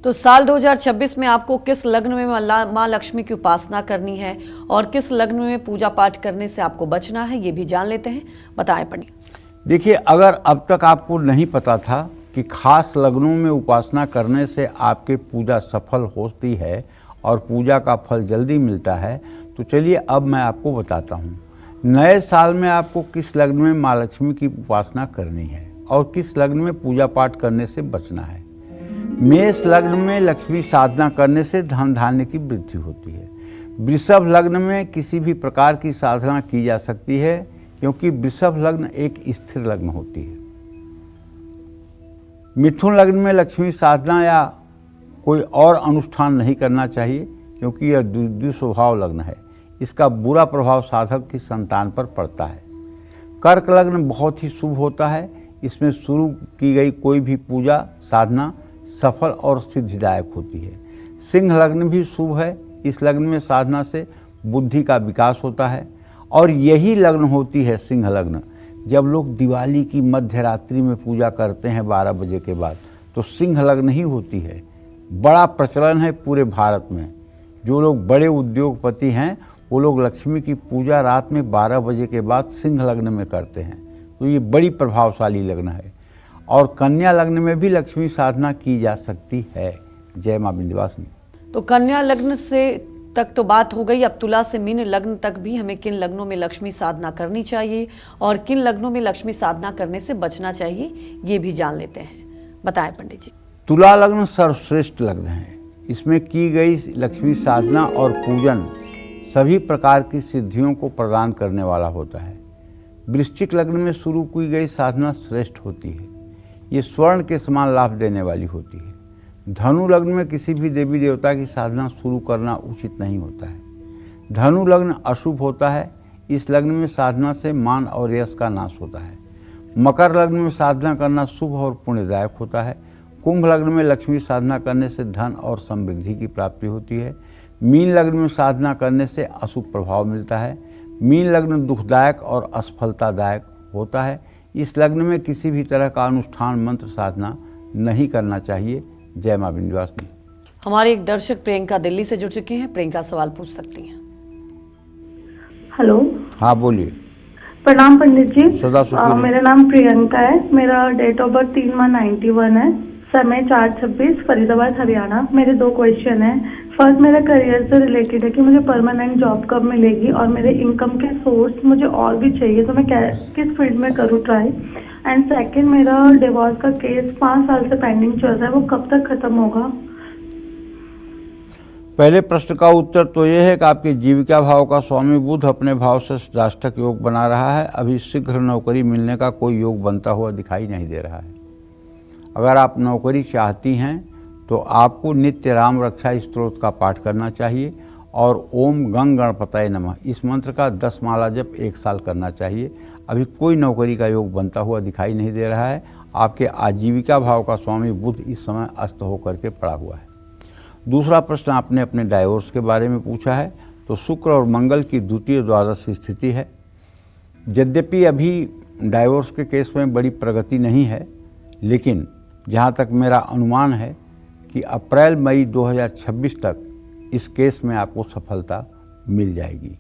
तो साल 2026 में आपको किस लग्न में मां लक्ष्मी की उपासना करनी है और किस लग्न में पूजा पाठ करने से आपको बचना है, ये भी जान लेते हैं, बताएं पंडित। देखिए, अगर अब तक आपको नहीं पता था कि खास लग्नों में उपासना करने से आपके पूजा सफल होती है और पूजा का फल जल्दी मिलता है, तो चलिए अब मैं आपको बताता हूँ। नए साल में आपको किस लग्न में माँ लक्ष्मी की उपासना करनी है और किस लग्न में पूजा पाठ करने से बचना है। मेष लग्न में लक्ष्मी साधना करने से धन धान्य की वृद्धि होती है। वृषभ लग्न में किसी भी प्रकार की साधना की जा सकती है क्योंकि वृषभ लग्न एक स्थिर लग्न होती है। मिथुन लग्न में लक्ष्मी साधना या कोई और अनुष्ठान नहीं करना चाहिए क्योंकि यह द्वितीय स्वभाव लग्न है। इसका बुरा प्रभाव साधक की संतान पर पड़ता है। कर्क लग्न बहुत ही शुभ होता है। इसमें शुरू की गई कोई भी पूजा साधना सफल और सिद्धिदायक होती है। सिंह लग्न भी शुभ है। इस लग्न में साधना से बुद्धि का विकास होता है और यही लग्न होती है सिंह लग्न जब लोग दिवाली की मध्य रात्रि में पूजा करते हैं 12 बजे के बाद, तो सिंह लग्न ही होती है। बड़ा प्रचलन है पूरे भारत में। जो लोग बड़े उद्योगपति हैं वो लोग लक्ष्मी की पूजा रात में 12 बजे के बाद सिंह लग्न में करते हैं, तो ये बड़ी प्रभावशाली लग्न है। और कन्या लग्न में भी लक्ष्मी साधना की जा सकती है। जय मां विंध्यवासिनी। तो कन्या लग्न से तक तो बात हो गई, अब तुला से मीन लग्न तक भी हमें किन लग्नों में लक्ष्मी साधना करनी चाहिए और किन लग्नों में लक्ष्मी साधना करने से बचना चाहिए, ये भी जान लेते हैं। बताएं पंडित जी। तुला लग्न सर्वश्रेष्ठ लग्न है। इसमें की गई लक्ष्मी साधना और पूजन सभी प्रकार की सिद्धियों को प्रदान करने वाला होता है। वृश्चिक लग्न में शुरू की गई साधना श्रेष्ठ होती है, ये स्वर्ण के समान लाभ देने वाली होती है। धनु लग्न में किसी भी देवी देवता की साधना शुरू करना उचित नहीं होता है। धनु लग्न अशुभ होता है, इस लग्न में साधना से मान और यश का नाश होता है। मकर लग्न में साधना करना शुभ और पुण्यदायक होता है। कुंभ लग्न में लक्ष्मी साधना करने से धन और समृद्धि की प्राप्ति होती है। मीन लग्न में साधना करने से अशुभ प्रभाव मिलता है। मीन लग्न दुखदायक और असफलतादायक होता है। इस लग्न में किसी भी तरह का अनुष्ठान मंत्र साधना नहीं करना चाहिए। जय मां विंध्यवासिनी। हमारे एक दर्शक प्रियंका दिल्ली से जुड़ चुके हैं। प्रियंका सवाल पूछ सकती हैं। हेलो। हाँ बोलिए। प्रणाम पंडित जी। सदा सुखी रहिए। मेरा नाम प्रियंका है। मेरा डेट ऑफ बर्थ 3/1/91 है। समय 4/26, फरीदाबाद हरियाणा। मेरे 2 क्वेश्चन हैं। फर्स्ट मेरा करियर से रिलेटेड है कि मुझे परमानेंट जॉब कब मिलेगी और मेरे इनकम के सोर्स मुझे और भी चाहिए, तो मैं किस फील्ड में करूँ ट्राई। एंड सेकंड मेरा डिवोर्स का केस 5 साल से पेंडिंग चल रहा है, वो कब तक खत्म होगा। पहले प्रश्न का उत्तर तो ये है कि आपके जीविका भाव का स्वामी बुध अपने भाव से दाष्टक योग बना रहा है। अभी शीघ्र नौकरी मिलने का कोई योग बनता हुआ दिखाई नहीं दे रहा है। अगर आप नौकरी चाहती हैं तो आपको नित्य राम रक्षा स्तोत्र का पाठ करना चाहिए और ओम गंग गणपतये नमः इस मंत्र का 10 माला जप 1 साल करना चाहिए। अभी कोई नौकरी का योग बनता हुआ दिखाई नहीं दे रहा है। आपके आजीविका भाव का स्वामी बुध इस समय अस्त होकर के पड़ा हुआ है। दूसरा प्रश्न आपने अपने डाइवोर्स के बारे में पूछा है, तो शुक्र और मंगल की द्वितीय द्वादश स्थिति है। यद्यपि अभी डाइवोर्स के केस में बड़ी प्रगति नहीं है, लेकिन जहाँ तक मेरा अनुमान है कि अप्रैल मई 2026 तक इस केस में आपको सफलता मिल जाएगी।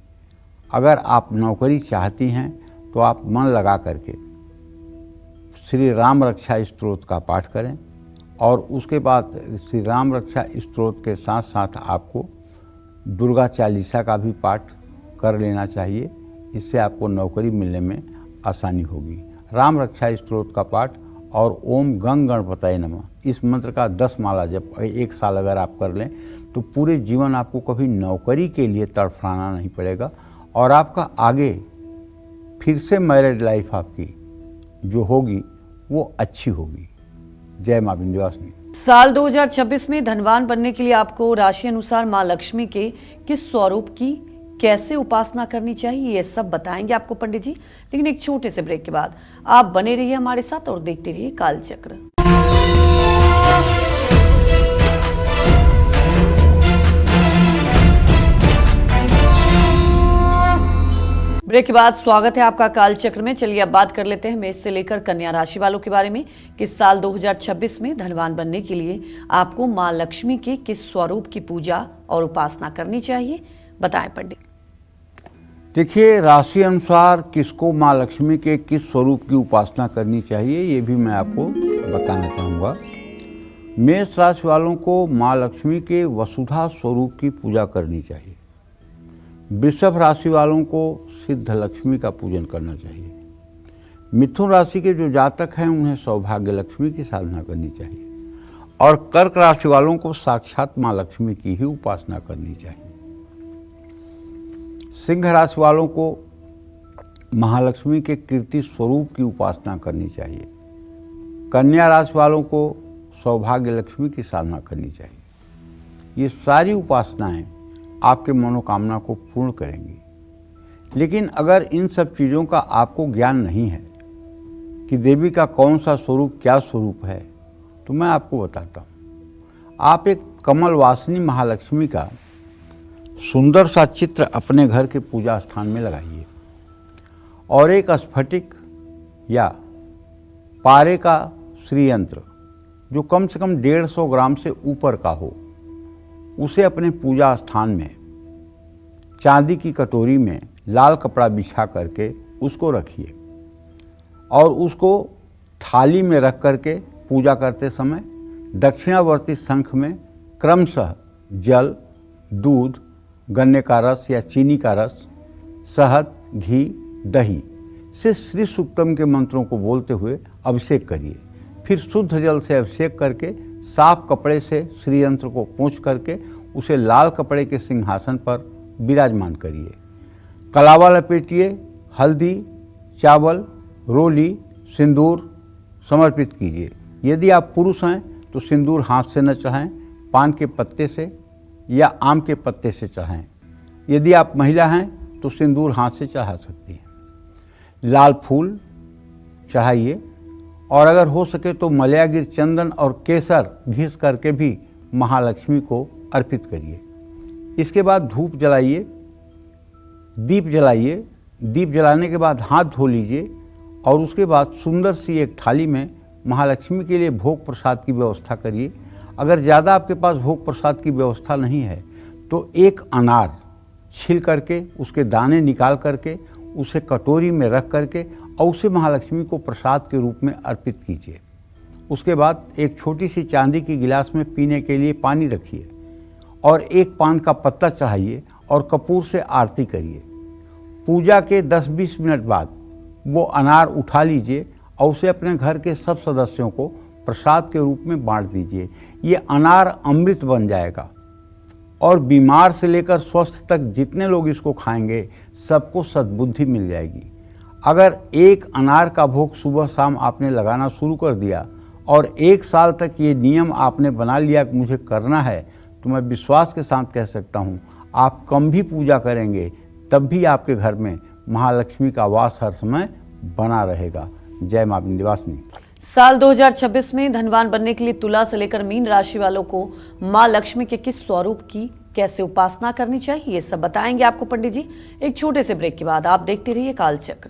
अगर आप नौकरी चाहती हैं तो आप मन लगा करके श्री राम रक्षा स्तोत्र का पाठ करें और उसके बाद श्री राम रक्षा स्तोत्र के साथ साथ आपको दुर्गा चालीसा का भी पाठ कर लेना चाहिए। इससे आपको नौकरी मिलने में आसानी होगी। राम रक्षा स्तोत्र का पाठ और ओम गंग गणपतये नमः इस मंत्र का 10 माला जप 1 साल अगर आप कर लें तो पूरे जीवन आपको कभी नौकरी के लिए तड़फड़ाना नहीं पड़ेगा और आपका आगे फिर से मैरिड लाइफ आपकी जो होगी वो अच्छी होगी। जय मां विंध्यवासिनी। साल 2026 में धनवान बनने के लिए आपको राशि अनुसार मां लक्ष्मी के किस स्वरूप की कैसे उपासना करनी चाहिए, ये सब बताएंगे आपको पंडित जी। लेकिन एक छोटे से ब्रेक के बाद आप बने रहिए हमारे साथ और देखते रहिए कालचक्र। ब्रेक के बाद स्वागत है आपका कालचक्र में। चलिए अब बात कर लेते हैं मेष से लेकर कन्या राशि वालों के बारे में कि साल 2026 में धनवान बनने के लिए आपको मां लक्ष्मी के किस स्वरूप की पूजा और उपासना करनी चाहिए, बताएं पंडित। देखिए, राशि अनुसार किसको माँ लक्ष्मी के किस स्वरूप की उपासना करनी चाहिए ये भी मैं आपको बताना चाहूँगा। मेष राशि वालों को माँ लक्ष्मी के वसुधा स्वरूप की पूजा करनी चाहिए। वृषभ राशि वालों को सिद्ध लक्ष्मी का पूजन करना चाहिए। मिथुन राशि के जो जातक हैं उन्हें सौभाग्य लक्ष्मी की साधना करनी चाहिए और कर्क राशि वालों को साक्षात माँ लक्ष्मी की ही उपासना करनी चाहिए। सिंह राशि वालों को महालक्ष्मी के कीर्ति स्वरूप की उपासना करनी चाहिए। कन्या राशि वालों को सौभाग्य लक्ष्मी की साधना करनी चाहिए। ये सारी उपासनाएं आपके मनोकामना को पूर्ण करेंगी। लेकिन अगर इन सब चीज़ों का आपको ज्ञान नहीं है कि देवी का कौन सा स्वरूप क्या स्वरूप है, तो मैं आपको बताता हूँ। आप एक कमल वासिनी महालक्ष्मी का सुंदर सा चित्र अपने घर के पूजा स्थान में लगाइए और एक स्फटिक या पारे का श्री यंत्र जो कम से कम 150 ग्राम से ऊपर का हो, उसे अपने पूजा स्थान में चांदी की कटोरी में लाल कपड़ा बिछा करके उसको रखिए और उसको थाली में रख करके पूजा करते समय दक्षिणावर्ती शंख में क्रमशः जल, दूध, गन्ने का रस या चीनी का रस, शहद, घी, दही से श्री सूक्तम के मंत्रों को बोलते हुए अभिषेक करिए। फिर शुद्ध जल से अभिषेक करके साफ कपड़े से श्री यंत्र को पोंछ करके उसे लाल कपड़े के सिंहासन पर विराजमान करिए। कलावा लपेटिए, हल्दी, चावल, रोली, सिंदूर समर्पित कीजिए। यदि आप पुरुष हैं तो सिंदूर हाथ से न चढ़ाएं, पान के पत्ते से या आम के पत्ते से चढ़ाएं। यदि आप महिला हैं तो सिंदूर हाथ से चढ़ा सकती हैं। लाल फूल चढ़ाइए और अगर हो सके तो मलयागिर चंदन और केसर घिस करके भी महालक्ष्मी को अर्पित करिए। इसके बाद धूप जलाइए, दीप जलाइए। दीप जलाने के बाद हाथ धो लीजिए और उसके बाद सुंदर सी एक थाली में महालक्ष्मी के लिए भोग प्रसाद की व्यवस्था करिए। अगर ज़्यादा आपके पास भोग प्रसाद की व्यवस्था नहीं है तो एक अनार छील करके उसके दाने निकाल करके उसे कटोरी में रख करके और उसे महालक्ष्मी को प्रसाद के रूप में अर्पित कीजिए। उसके बाद एक छोटी सी चांदी की गिलास में पीने के लिए पानी रखिए और एक पान का पत्ता चढ़ाइए और कपूर से आरती करिए। पूजा के 10-20 मिनट बाद वो अनार उठा लीजिए और उसे अपने घर के सब सदस्यों को प्रसाद के रूप में बांट दीजिए। ये अनार अमृत बन जाएगा और बीमार से लेकर स्वस्थ तक जितने लोग इसको खाएंगे सबको सद्बुद्धि मिल जाएगी। अगर एक अनार का भोग सुबह शाम आपने लगाना शुरू कर दिया और 1 साल तक ये नियम आपने बना लिया कि मुझे करना है, तो मैं विश्वास के साथ कह सकता हूँ आप कम भी पूजा करेंगे तब भी आपके घर में महालक्ष्मी का वास हर समय बना रहेगा। जय मां विंध्यवासिनी। साल 2026 में धनवान बनने के लिए तुला से लेकर मीन राशि वालों को मां लक्ष्मी के किस स्वरूप की कैसे उपासना करनी चाहिए, ये सब बताएंगे आपको पंडित जी एक छोटे से ब्रेक के बाद। आप देखते रहिए कालचक्र।